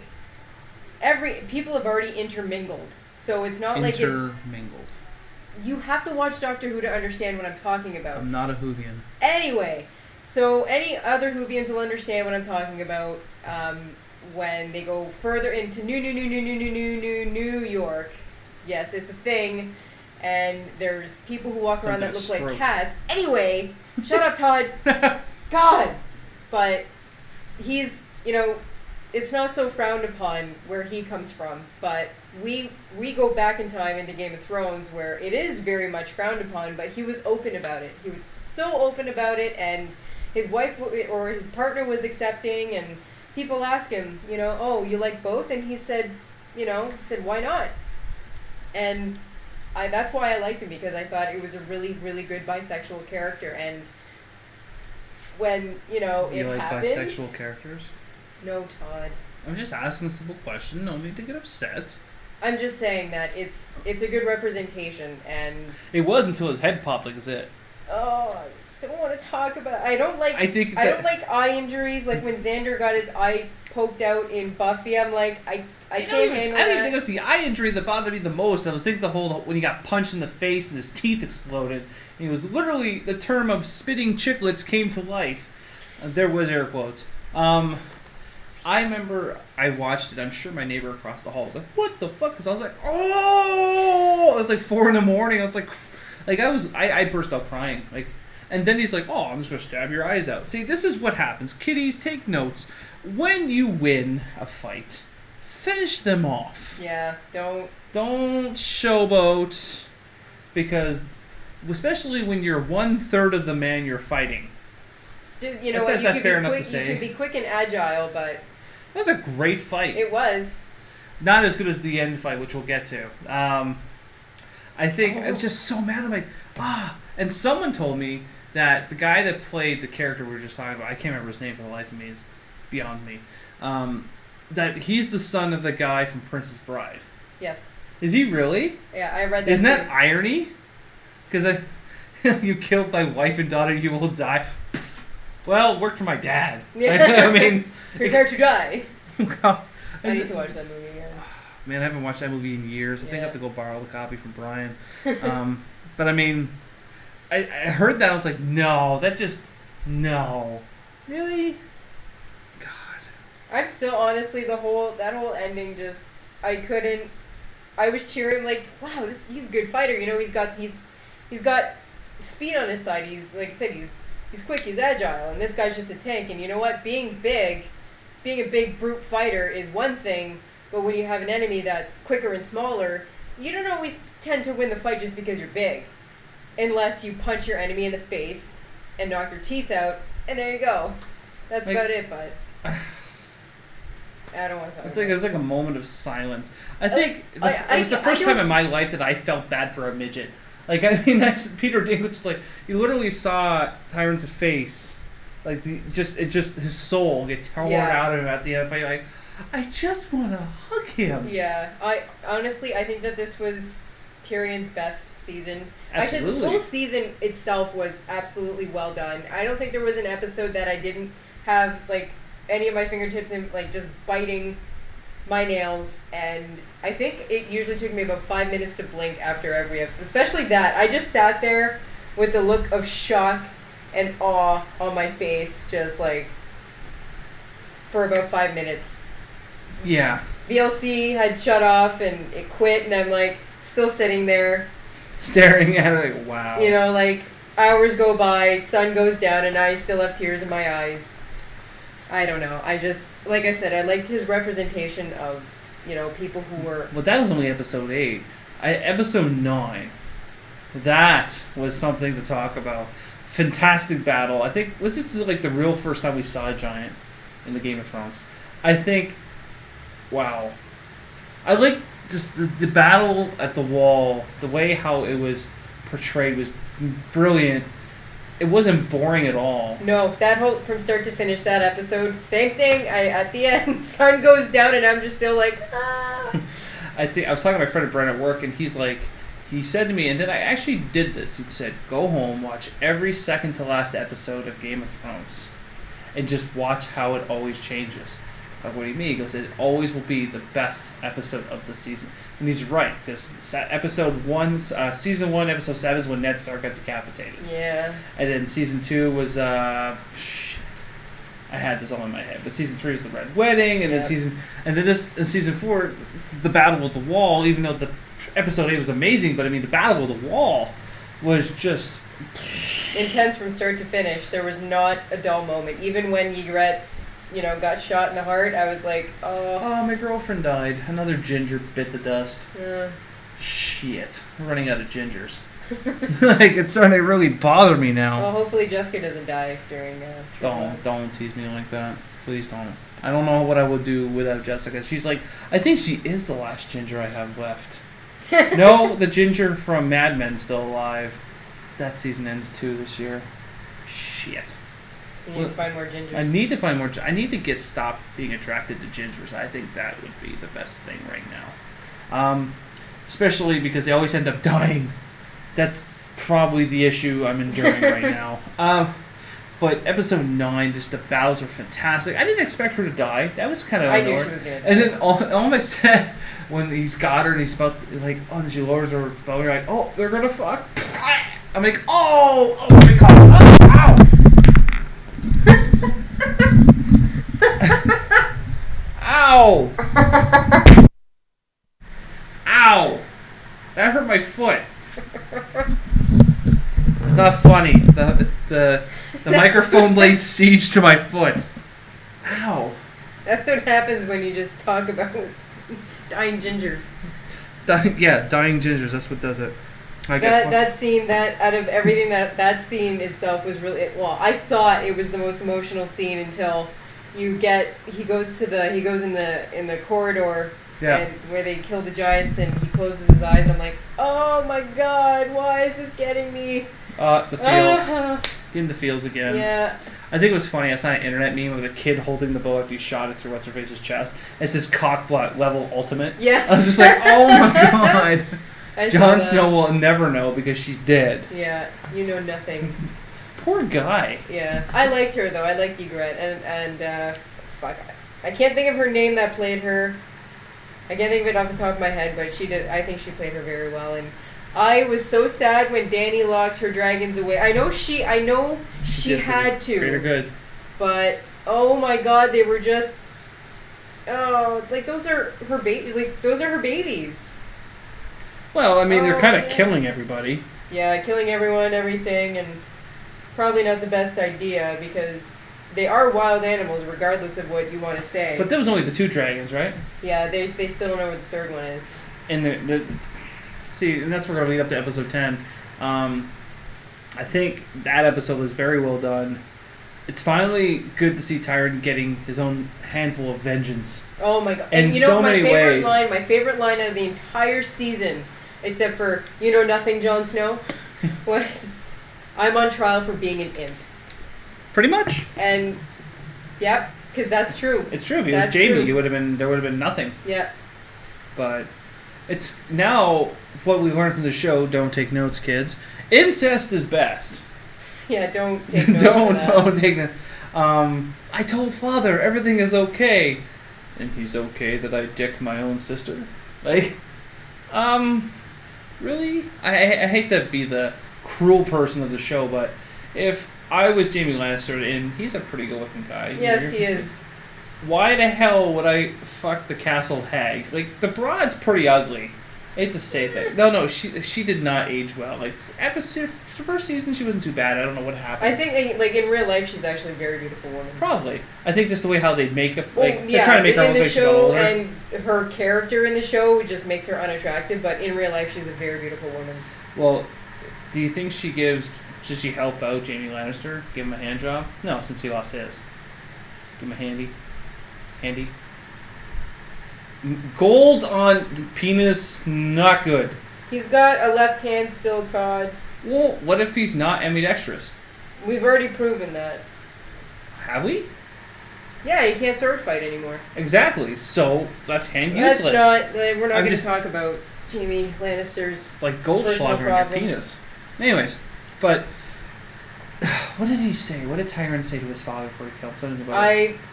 people have already intermingled. So it's not like it's intermingled. You have to watch Doctor Who to understand what I'm talking about. I'm not a Whovian. Anyway, so any other Whovians will understand what I'm talking about. When they go further into New York. Yes, it's a thing. And there's people who walk around that look like cats. Anyway, shut up, Todd. God. But he's, it's not so frowned upon where he comes from. But we go back in time into Game of Thrones where it is very much frowned upon, but he was open about it. He was so open about it, and his wife or his partner was accepting, and people ask him, oh, you like both? And he said, why not? And that's why I liked him, because I thought it was a really, really good bisexual character. And when, you it like happened... bisexual characters? No, Todd. I'm just asking a simple question. No need to get upset. I'm just saying that it's a good representation, and... It was until his head popped like a zit. Oh... I don't want to talk about. I don't like eye injuries. Like when Xander got his eye poked out in Buffy, I'm like, I can't handle that. I don't even think it was the eye injury that bothered me the most. I was thinking when he got punched in the face and his teeth exploded. And it was literally the term of spitting chiclets came to life. There was air quotes. I remember I watched it. I'm sure my neighbor across the hall was like, "What the fuck?" Because I was like, "Oh!" It was like 4 a.m. I was like I burst out crying. And then he's like, "Oh, I'm just going to stab your eyes out." See, this is what happens. Kiddies, take notes. When you win a fight, finish them off. Yeah, don't showboat. Because, especially when you're 1/3 of the man you're fighting. You know what? That's You not could fair be enough quick. to say. You could be quick and agile, but That was a great fight. it was. Not as good as the end fight, which we'll get to. I think I was just so mad. I'm like, And someone told me that the guy that played the character we were just talking about, I can't remember his name for the life of me. It's beyond me. That he's the son of the guy from Princess Bride. Yes. Is he really? Yeah, I read that. Isn't that too. irony? Because you killed my wife and daughter, you will die. Well, it worked for my dad. Yeah. I mean, Prepare to die. well, I need to watch that movie again. Man, I haven't watched that movie in years. I think I Yeah. have to go borrow the copy from Brian. But I mean, I heard that. I was like, no, no. Really? God. I'm still honestly that whole ending just I couldn't. I was cheering like, wow, he's a good fighter. You know, he's got speed on his side. He's like I said, he's quick, he's agile, and this guy's just a tank. And you know what? Being a big brute fighter is one thing, but when you have an enemy that's quicker and smaller, you don't always tend to win the fight just because you're big, unless you punch your enemy in the face and knock their teeth out, and there you go. That's Like, about it, but I don't want to talk It's about like it. it's like a moment of silence. I think it was the I first don't- time in my life that I felt bad for a midget. Like, I mean, that's Peter Dinklage. Like, you literally saw Tyron's face, like his soul get torn Yeah. out of him at the end of the fight. Like, I just want to hug him. Yeah, I think that this was Tyrion's best season. Actually, this Absolutely. whole season itself was absolutely well done. I don't think there was an episode that I didn't have like any of my fingertips in like just biting my nails, and I think it usually took me about 5 minutes to blink after every episode. Especially that I just sat there with the look of shock and awe on my face, just like for about 5 minutes. Yeah. VLC had shut off and it quit, and I'm like still sitting there. Staring at it like, wow. You know, like hours go by, sun goes down, and I still have tears in my eyes. I don't know. I just, like I said, I liked his representation of, you know, people who were. Well, that was only episode 8. Episode 9. That was something to talk about. Fantastic battle. I think this is like the real first time we saw a giant in the Game of Thrones. I think, wow. I like just the battle at the wall, the way how it was portrayed was brilliant. It wasn't boring at all. No, that whole from start to finish that episode, same thing. At the end, sun goes down, and I'm just still like, ah. I think I was talking to my friend at Brent at work, and he said to me, and then I actually did this. He said, "Go home, watch every second to last episode of Game of Thrones, and just watch how it always changes." Like, what do you mean? He goes, "It always will be the best episode of the season," and he's right because episode 1, season 1, episode 7 is when Ned Stark got decapitated. Yeah. And then season 2 was I had this all in my head, but season 3 was the Red Wedding, and Yep. then season 4, the Battle with the Wall. Even though the episode 8 was amazing, but I mean the Battle with the Wall was just Intense from start to finish. There was not a dull moment. Even when Ygritte, got shot in the heart, I was like, oh. my girlfriend died. Another ginger bit the dust. Yeah. Shit, we're running out of gingers. Like, it's starting to really bother me now. Well, hopefully Jessica doesn't die during. Don't tease me like that. Please don't. I don't know what I would do without Jessica. She's like, I think she is the last ginger I have left. No, the ginger from Mad Men's still alive. That season ends too this year. Shit. You need to find more gingers. I need to find more. I need to stop being attracted to gingers. I think that would be the best thing right now. Especially because they always end up dying. That's probably the issue I'm enduring right now. But episode 9, just the battles are fantastic. I didn't expect her to die. That was kind of I knew annoying. she was gonna die. And then all I said when he's got her and he's about to, like, and she lowers her bow, you're like, oh, they're gonna fuck. I'm like, oh my god, ow. Ow! Ow! That hurt my foot. It's not funny. The microphone laid siege to my foot. Ow! That's what happens when you just talk about dying gingers. Dying gingers. That's what does it. That scene, that out of everything, that scene itself was really well. I thought it was the most emotional scene until he goes in the corridor and where they kill the giants and he closes his eyes. I'm like, oh my god, why is this getting me? The feels. Getting the feels again. Yeah. I think it was funny. I saw an internet meme of a kid holding the bow after he shot it through what's her face's chest. It's this cock butt level ultimate. Yeah. I was just like, oh my god. I Jon Snow will never know because she's dead. Yeah, you know nothing. Poor guy. Yeah, I liked her though. I liked Ygritte, and fuck, I can't think of her name that played her. I can't think of it off the top of my head, but she did. I think she played her very well, and I was so sad when Dany locked her dragons away. I know she had to. Greater good. But oh my god, they were just like those are her babies. Like those are her babies. Well, I mean, they're kind of killing everybody. Yeah, killing everyone, everything, and probably not the best idea because they are wild animals, regardless of what you want to say. But there was only the 2 dragons, right? Yeah, they still don't know what the third one is. And and that's where we're going to lead up to episode 10. I think that episode was very well done. It's finally good to see Tyrion getting his own handful of vengeance. Oh my god! In so many ways. My favorite line out of the entire season, except for you know nothing, Jon Snow, was, "I'm on trial for being an imp." Pretty much. And, yep, because that's true. It's true. If he was Jaime, there would have been nothing. Yeah. But it's now what we learned from the show. Don't take notes, kids. Incest is best. Yeah, don't take notes. Don't take notes. I told father everything is okay, and he's okay that I dick my own sister. Like, really? I hate to be the cruel person of the show, but if I was Jaime Lannister, and he's a pretty good-looking guy. Yes, he is. Why the hell would I fuck the castle hag? Like, the broad's pretty ugly. I hate to say that. No, she did not age well. Like, at the first season, she wasn't too bad. I don't know what happened. I think, like, in real life, she's actually a very beautiful woman. Probably. I think just the way how they make it, like, well, they're trying to make her look like she's older. And her character in the show just makes her unattractive, but in real life, she's a very beautiful woman. Well, do you think should she help out Jaime Lannister? Give him a hand job? No, since he lost his. Give him a handy. Gold on penis, not good. He's got a left hand still, Todd. Well, what if he's not ambidextrous? We've already proven that. Have we? Yeah, he can't sword fight anymore. Exactly. So left hand useless. We're not going to talk about Jaime Lannister's. It's like Goldschlager in your penis. Anyways, but what did he say? What did Tyrion say to his father before he killed him? Something about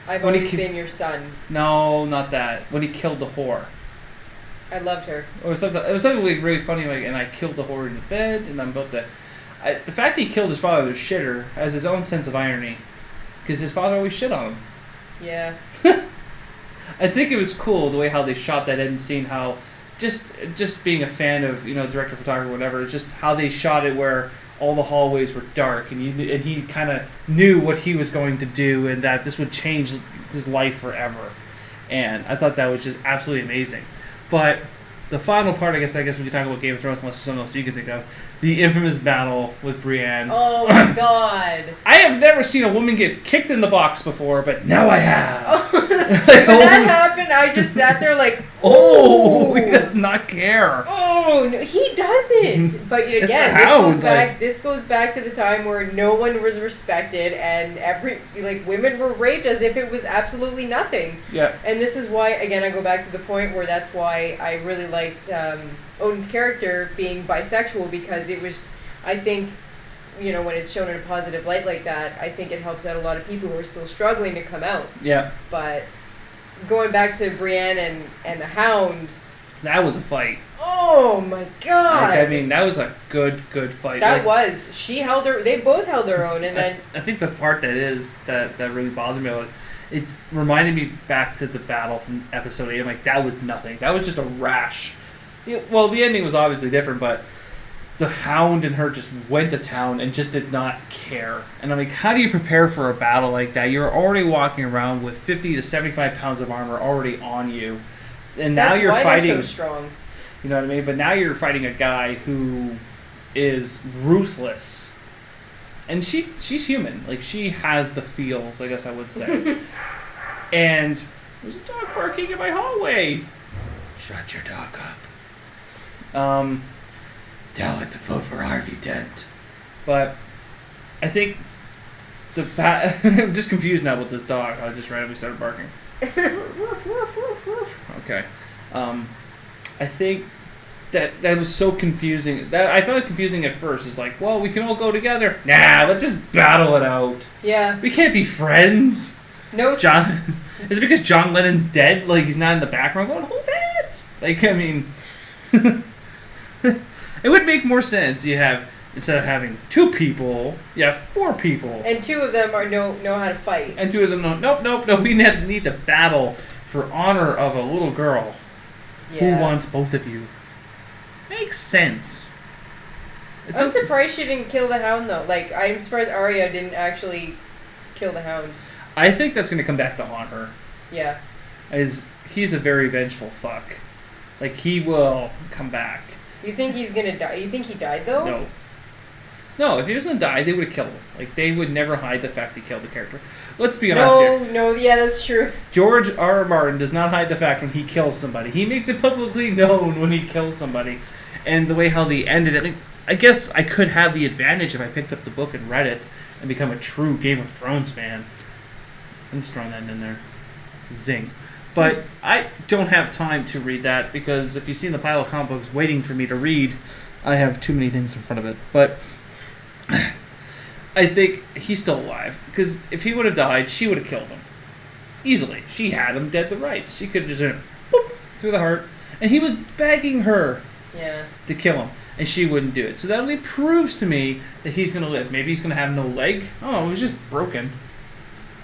I've always been your son. No, not that. When he killed the whore. I loved her. It was something like really funny, like, and I killed the whore in the bed, and I'm about to. The fact that he killed his father, the shitter, has his own sense of irony, because his father always shit on him. Yeah. I think it was cool the way how they shot that end scene. How just being a fan of director, photographer, whatever. Just how they shot it, where all the hallways were dark, and he kind of knew what he was going to do, and that this would change his life forever. And I thought that was just absolutely amazing. But the final part, I guess we can talk about Game of Thrones, unless there's something else you can think of. The infamous battle with Brienne. Oh my god. I have never seen a woman get kicked in the box before, but now I have. When that happened, I just sat there like, oh, he does not care. Oh, no, he doesn't. But again, this goes back to the time where no one was respected and women were raped as if it was absolutely nothing. Yeah. And this is why, again, I go back to the point where that's why I really liked Odin's character being bisexual, because it was, I think, when it's shown in a positive light like that, I think it helps out a lot of people who are still struggling to come out. Yeah. But going back to Brienne and the Hound. That was a fight. Oh my god. That was a good fight. They both held their own, and then I think the part that really bothered me, it reminded me back to the battle from episode 8. I'm like, that was nothing. That was just a rash. Well, the ending was obviously different, but the Hound and her just went to town and just did not care. And I'm like, how do you prepare for a battle like that? You're already walking around with 50 to 75 pounds of armor already on you, and now you're fighting. They're so strong. You know what I mean? But now you're fighting a guy who is ruthless. And she's human. Like, she has the feels, I guess I would say. And there's a dog barking in my hallway. Shut your dog up. Tell it to vote for Harvey Dent. But I think I'm just confused now with this dog. I just randomly started barking. Okay. I think that was so confusing. That I found it confusing at first. It's like, well, we can all go together. Nah, let's just battle it out. Yeah. We can't be friends. No. John, is it because John Lennon's dead? Like, he's not in the background going, hold hands? Like, I mean, it would make more sense. You have, instead of having 2 people, you have 4 people. And 2 of them know how to fight. And 2 of them know, nope, we need to battle for honor of a little girl. Yeah. Who wants both of you? Makes sense. I'm surprised she didn't kill the Hound, though. Like, I'm surprised Arya didn't actually kill the Hound. I think that's going to come back to haunt her. Yeah. He's a very vengeful fuck. Like, he will come back. You think he's going to die? You think he died, though? No, if he was going to die, they would have killed him. Like, they would never hide the fact he killed the character. Let's be honest here. No, yeah, that's true. George R. Martin does not hide the fact when he kills somebody. He makes it publicly known when he kills somebody. And the way how they ended it, I guess I could have the advantage if I picked up the book and read it and become a true Game of Thrones fan. I'm just throwing that in there. Zing. But I don't have time to read that because if you've seen the pile of comic books waiting for me to read, I have too many things in front of it. But I think he's still alive because if he would have died, she would have killed him. Easily. She had him dead to rights. She could have just boop, through the heart. And he was begging her to kill him. And she wouldn't do it. So that only proves to me that he's going to live. Maybe he's going to have no leg. Oh, it was just broken.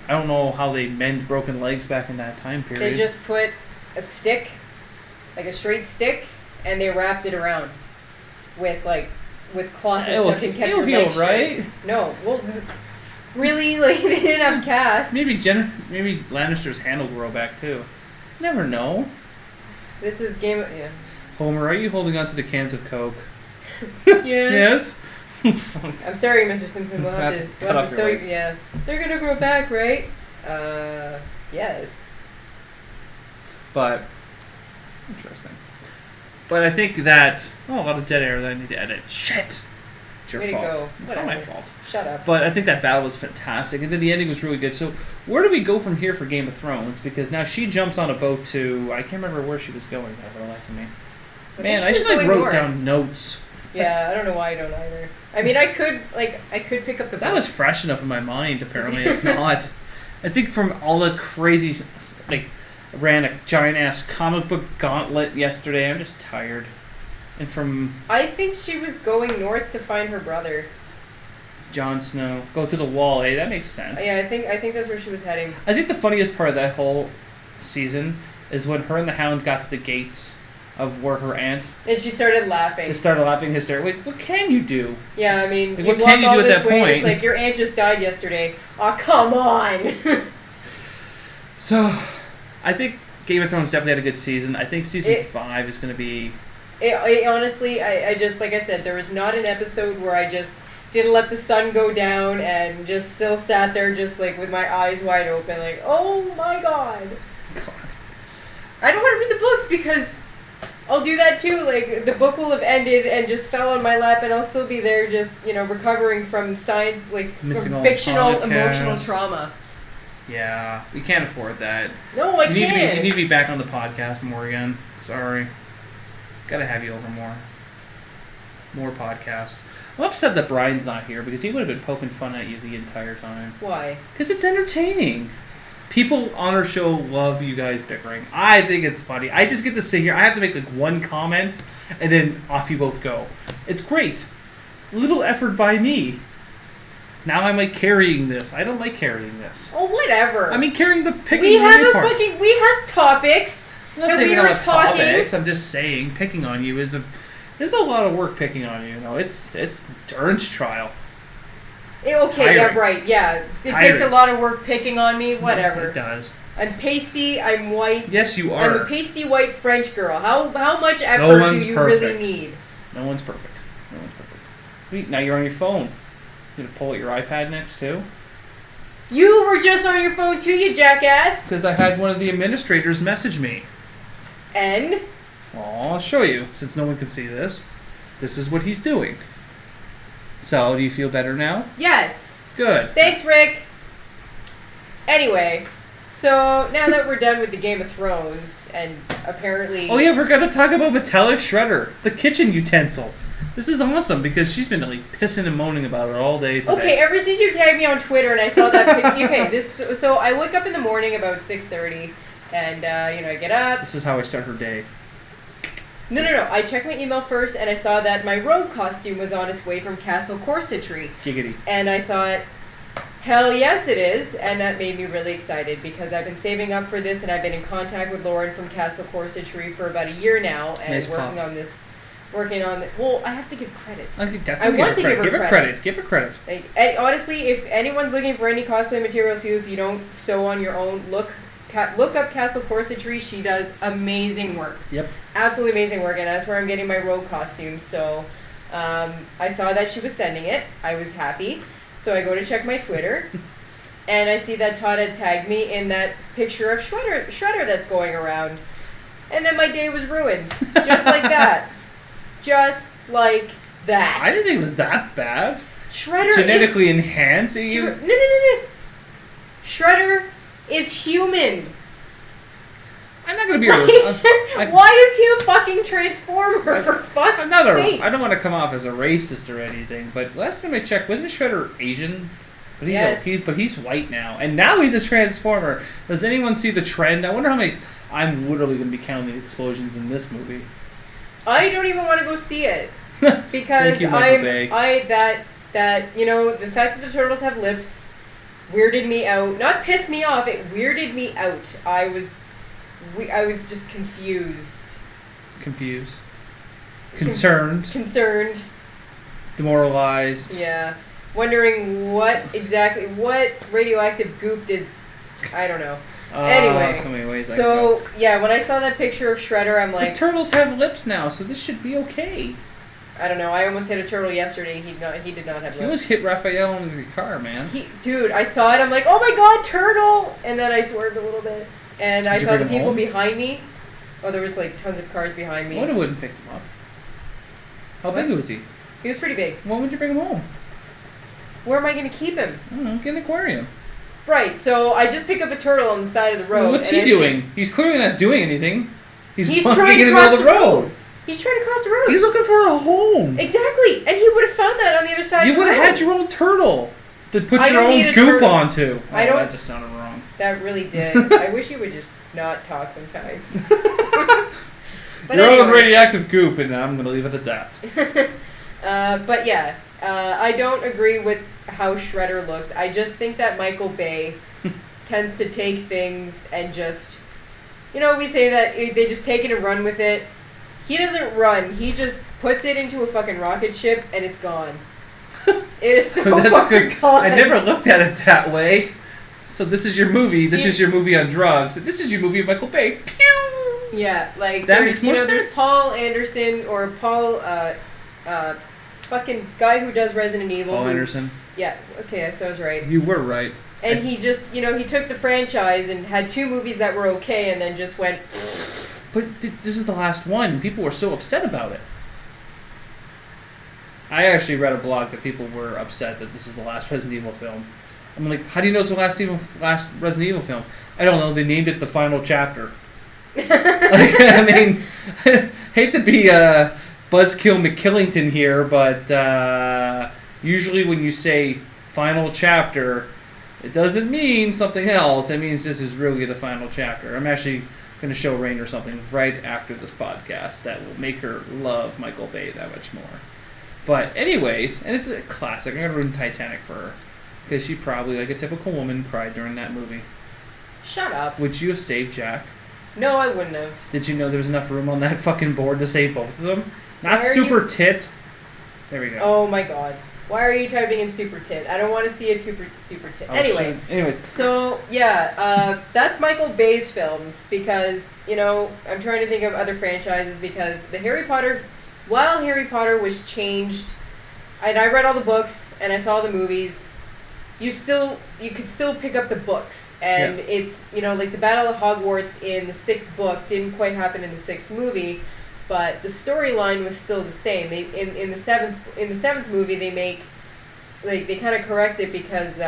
I don't know how they mend broken legs back in that time period. They just put a stick, like a straight stick, and they wrapped it around with cloth and stuff and kept your legs straight. Right? No, well, really, like they didn't have cast. Maybe Lannister's hand will grow back too. Never know. This is yeah. Homer, are you holding on to the cans of Coke? Yes. Yes. I'm sorry, Mr. Simpson. We'll have to sew you. Yeah, they're gonna grow back, right? Yes. But interesting. But I think that a lot of dead air that I need to edit. Shit. It's your Way to fault. go. It's not my fault. Shut up. But I think that battle was fantastic, and then the ending was really good. So where do we go from here for Game of Thrones? Because now she jumps on a boat to I can't remember where she was going now for the life of me. Man, I should have wrote down notes. Yeah, I don't know why I don't either. I mean, I could pick up the. That was fresh enough in my mind. Apparently, it's not. I think from all the crazy, I ran a giant ass comic book gauntlet yesterday. I'm just tired. And from. I think she was going north to find her brother. Jon Snow, go to the wall. Hey, that makes sense. Yeah, I think that's where she was heading. I think the funniest part of that whole season is when her and the Hound got to the gates of where her aunt. And she started laughing. They started laughing hysterically. What can you do? Yeah, I mean, what can you do at that point? It's like your aunt just died yesterday. Oh, come on. So, I think Game of Thrones definitely had a good season. I think season 5 is going to be. Honestly, I just like I said, there was not an episode where I just didn't let the sun go down and just still sat there just like with my eyes wide open, like, oh my god. I don't want to read the books because I'll do that too. Like, the book will have ended and just fell on my lap, and I'll still be there just, recovering from science, like, from fictional, emotional trauma. Yeah, we can't afford that. No, I can't. You need to be back on the podcast more again. Sorry. Gotta have you over more. More podcasts. I'm upset that Brian's not here because he would have been poking fun at you the entire time. Why? Because it's entertaining. People on our show love you guys bickering. I think it's funny. I just get to sit here. I have to make one comment, and then off you both go. It's great. Little effort by me. Now I'm carrying this. I don't like carrying this. Oh, whatever. I mean, carrying the picking. We have topics. I'm not saying about topics. I'm just saying picking on you is a lot of work picking on you. It's Ernst's trial. Okay, yeah, right, yeah. It takes a lot of work picking on me, whatever. It does. I'm pasty, I'm white. Yes, you are. I'm a pasty white French girl. How much effort do you really need? No one's perfect. Wait, now you're on your phone. You gonna pull out your iPad next too? You were just on your phone too, you jackass. Because I had one of the administrators message me. And? Well, I'll show you, since no one can see this. This is what he's doing. So, do you feel better now? Yes. Good. Thanks, Rick. Anyway, so now that we're done with the Game of Thrones, and apparently... Oh yeah, we're going to talk about metallic shredder, the kitchen utensil. This is awesome, because she's been like pissing and moaning about it all day today. Okay, ever since you tagged me on Twitter and I saw that... okay, so I wake up in the morning about 6:30, and, I get up... This is how I start her day. No. I checked my email first, and I saw that my robe costume was on its way from Castle Corsetry. Giggity. And I thought, hell yes it is, and that made me really excited, because I've been saving up for this, and I've been in contact with Lauren from Castle Corsetry for about a year now, and Nice working pop. on this, well, I have to give credit. I could definitely I want to give her credit. Give her credit. Like, and honestly, if anyone's looking for any cosplay material too, if you don't sew on your own, look up Castle Corsetry. She does amazing work. Yep. Absolutely amazing work, and that's where I'm getting my robe costume. So I saw that she was sending it. I was happy. So I go to check my Twitter, and I see that Todd had tagged me in that picture of Shredder that's going around. And then my day was ruined. Just like that. Just like that. I didn't think it was that bad. Shredder Genetically enhanced? No. Shredder is human. I'm not going to be Why is he a fucking transformer, for fuck's sake? I don't want to come off as a racist or anything, but last time I checked, wasn't Shredder Asian? But he's white now, and now he's a transformer. Does anyone see the trend? I wonder how many... I'm literally going to be counting the explosions in this movie. I don't even want to go see it. Because Thank you, Michael Bay. The fact that the turtles have lips weirded me out. Not pissed me off, it weirded me out. I was just confused. Confused. Concerned. Concerned. Demoralized. Yeah. Wondering what radioactive goop did... I don't know. Anyway. So many ways when I saw that picture of Shredder, I'm like... The turtles have lips now, so this should be okay. I don't know. I almost hit a turtle yesterday. He did not have lips. You almost hit Raphael in the car, man. Dude, I saw it. I'm like, oh my god, turtle! And then I swerved a little bit. And I saw the people behind me. Oh, there was like tons of cars behind me. I wouldn't pick him up. How big was he? He was pretty big. Why would you bring him home? Where am I going to keep him? I don't know, get an aquarium. Right, so I just pick up a turtle on the side of the road. What's he doing? He's clearly not doing anything. He's trying to cross the road. He's trying to cross the road. He's looking for a home. Exactly, and he would have found that on the other side of the road. You would have had your own turtle to put your own goop onto. Oh, that just sounded wrong. That really did. I wish you would just not talk sometimes. But your own radioactive goop, and I'm going to leave it at that. But yeah, I don't agree with how Shredder looks. I just think that Michael Bay tends to take things and just, we say that they just take it and run with it. He doesn't run. He just puts it into a fucking rocket ship and it's gone. It is so fucking gone. I never looked at it that way. So this is your movie. This is your movie on drugs. This is your movie of Michael Bay. Pew! Yeah, like that makes more sense. There's Paul Anderson or Paul, fucking guy who does Resident Evil. Paul Anderson. Yeah. Okay, so I was right. You were right. And he just, he took the franchise and had 2 movies that were okay, and then just went. But this is the last one. People were so upset about it. I actually read a blog that people were upset that this is the last Resident Evil film. I'm like, how do you know it's the last Resident Evil film? I don't know. They named it The Final Chapter. I mean, hate to be Buzzkill McKillington here, but usually when you say Final Chapter, it doesn't mean something else. It means this is really the final chapter. I'm actually going to show Rain something right after this podcast that will make her love Michael Bay that much more. But anyways, and it's a classic. I'm going to ruin Titanic for her because she probably, like a typical woman, cried during that movie. Shut up. Would you have saved Jack? No, I wouldn't have. Did you know there was enough room on that fucking board to save both of them? Not super tit. There we go. Oh my god. Why are you typing in super tit? I don't want to see a super tit. Anyway. Anyways. So, yeah, that's Michael Bay's films because, I'm trying to think of other franchises because while Harry Potter was changed and I read all the books and I saw the movies. You could still pick up the books, and it's like the Battle of Hogwarts in the 6th book didn't quite happen in the 6th movie, but the storyline was still the same. They in the 7th movie they kind of correct it because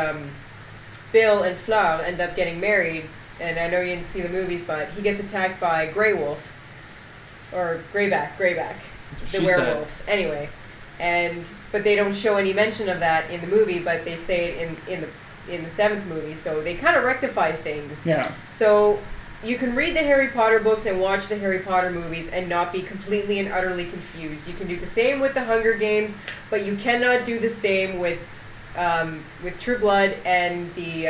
Bill and Fleur end up getting married, and I know you didn't see the movies, but he gets attacked by Grey Wolf or Greyback, the werewolf. Said. Anyway. But they don't show any mention of that in the movie, but they say it in the 7th movie, so they kind of rectify things. Yeah. So you can read the Harry Potter books and watch the Harry Potter movies and not be completely and utterly confused. You can do the same with the Hunger Games, but you cannot do the same with True Blood and the.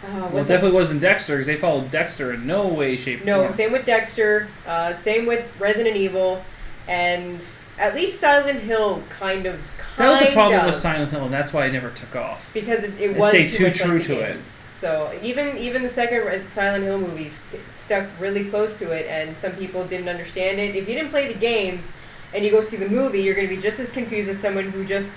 Well, it definitely wasn't Dexter, because they followed Dexter in no way, shape, or form. No, same with Dexter. Same with Resident Evil, and. At least Silent Hill kind of. That was the problem with Silent Hill, and that's why it never took off. Because it was too much true like the to games. So even the second Silent Hill movies stuck really close to it, and some people didn't understand it. If you didn't play the games and you go see the movie, you're going to be just as confused as someone who just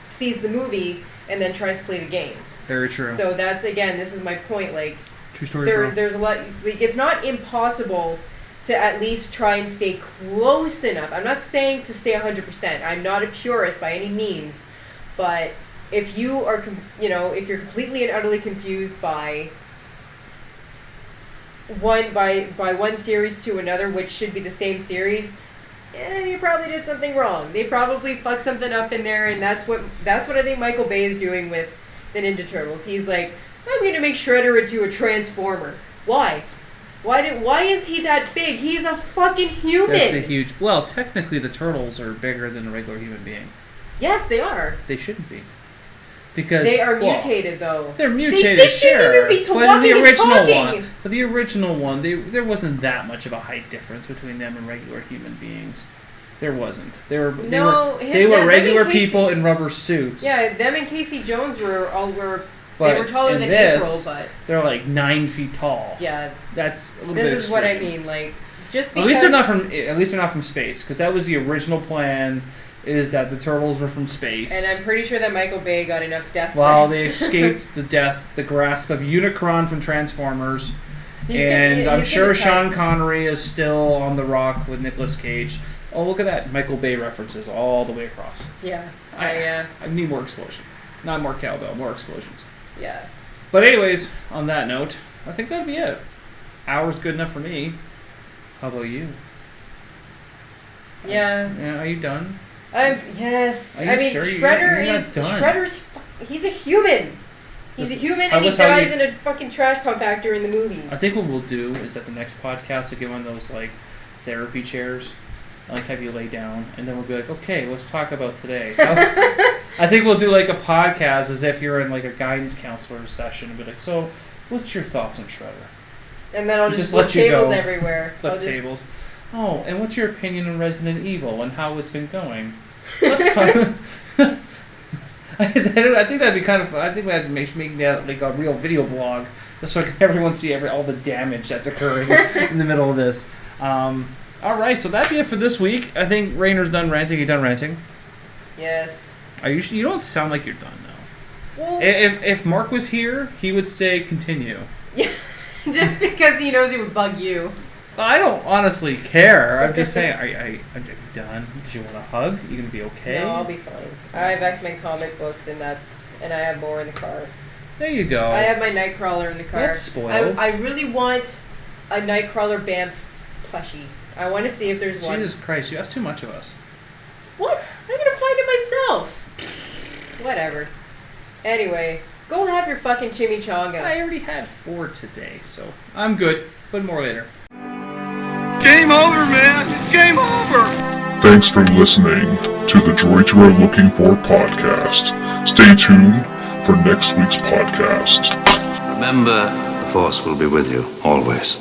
sees the movie and then tries to play the games. Very true. So that's, again, this is my point. Like, true story. There's a lot. Like, it's not impossible to at least try and stay close enough. I'm not saying to stay 100%. I'm not a purist by any means, but if you are, if you're completely and utterly confused by one series to another, which should be the same series, you probably did something wrong. They probably fucked something up in there, and that's what I think Michael Bay is doing with the Ninja Turtles. He's like, I'm going to make Shredder into a Transformer. Why? Why is he that big? He's a fucking human. That's a huge. Well, technically, the turtles are bigger than a regular human being. Yes, they are. They shouldn't be, because they are mutated, though. They're mutated. They shouldn't even be but the original one, there wasn't that much of a height difference between them and regular human beings. There wasn't. They were regular people in rubber suits. Yeah, them and Casey Jones were. They were taller than April, but they're like 9 feet tall. Yeah, that's a little bit. This is extreme. What I mean. Like, just because at least they're not from space, because that was the original plan. Is that the turtles were from space? And I'm pretty sure that Michael Bay got enough death. Well, they escaped the grasp of Unicron from Transformers, I'm sure Sean Connery is still on the rock with Nicolas Cage. Oh, look at that! Michael Bay references all the way across. Yeah, I need more explosion, not more cowbell, more explosions. Yeah. But anyways, on that note, I think that'd be it. Hour's good enough for me. How about you? Yeah. Are you done? Yes. I mean, sure Shredder's he's a human. He's a human, and he dies in a fucking trash compactor in the movies. I think what we'll do is that the next podcast will get one of those like therapy chairs. Like have you lay down, and then we'll be like, okay, let's talk about today. I think we'll do like a podcast as if you're in like a guidance counselor session, and be like, so, what's your thoughts on Shredder? And then I'll just flip tables everywhere. Flip tables. Oh, and what's your opinion on Resident Evil and how it's been going? Let's talk. I think that'd be kind of fun. I think we have to make that like a real video blog, just so everyone see all the damage that's occurring in the middle of this. All right, so that'd be it for this week. I think Rainer's done ranting. You done ranting? Yes. You don't sound like you're done though. Well, if Mark was here, he would say continue. Yeah, just because he knows he would bug you. I don't honestly care. I'm just saying, are you done? Did you want a hug? You gonna be okay? No, I'll be fine. I have X-Men comic books, and I have more in the car. There you go. I have my Nightcrawler in the car. That's spoiled. I really want a Nightcrawler Banff plushie. I want to see if there's one. Jesus Christ, that's too much of us. What? I'm gonna find it myself. Whatever. Anyway, go have your fucking chimichanga. I already had 4 today, so I'm good. But more later. Game over, man. It's game over. Thanks for listening to the Droids You Are Looking For podcast. Stay tuned for next week's podcast. Remember, the Force will be with you always.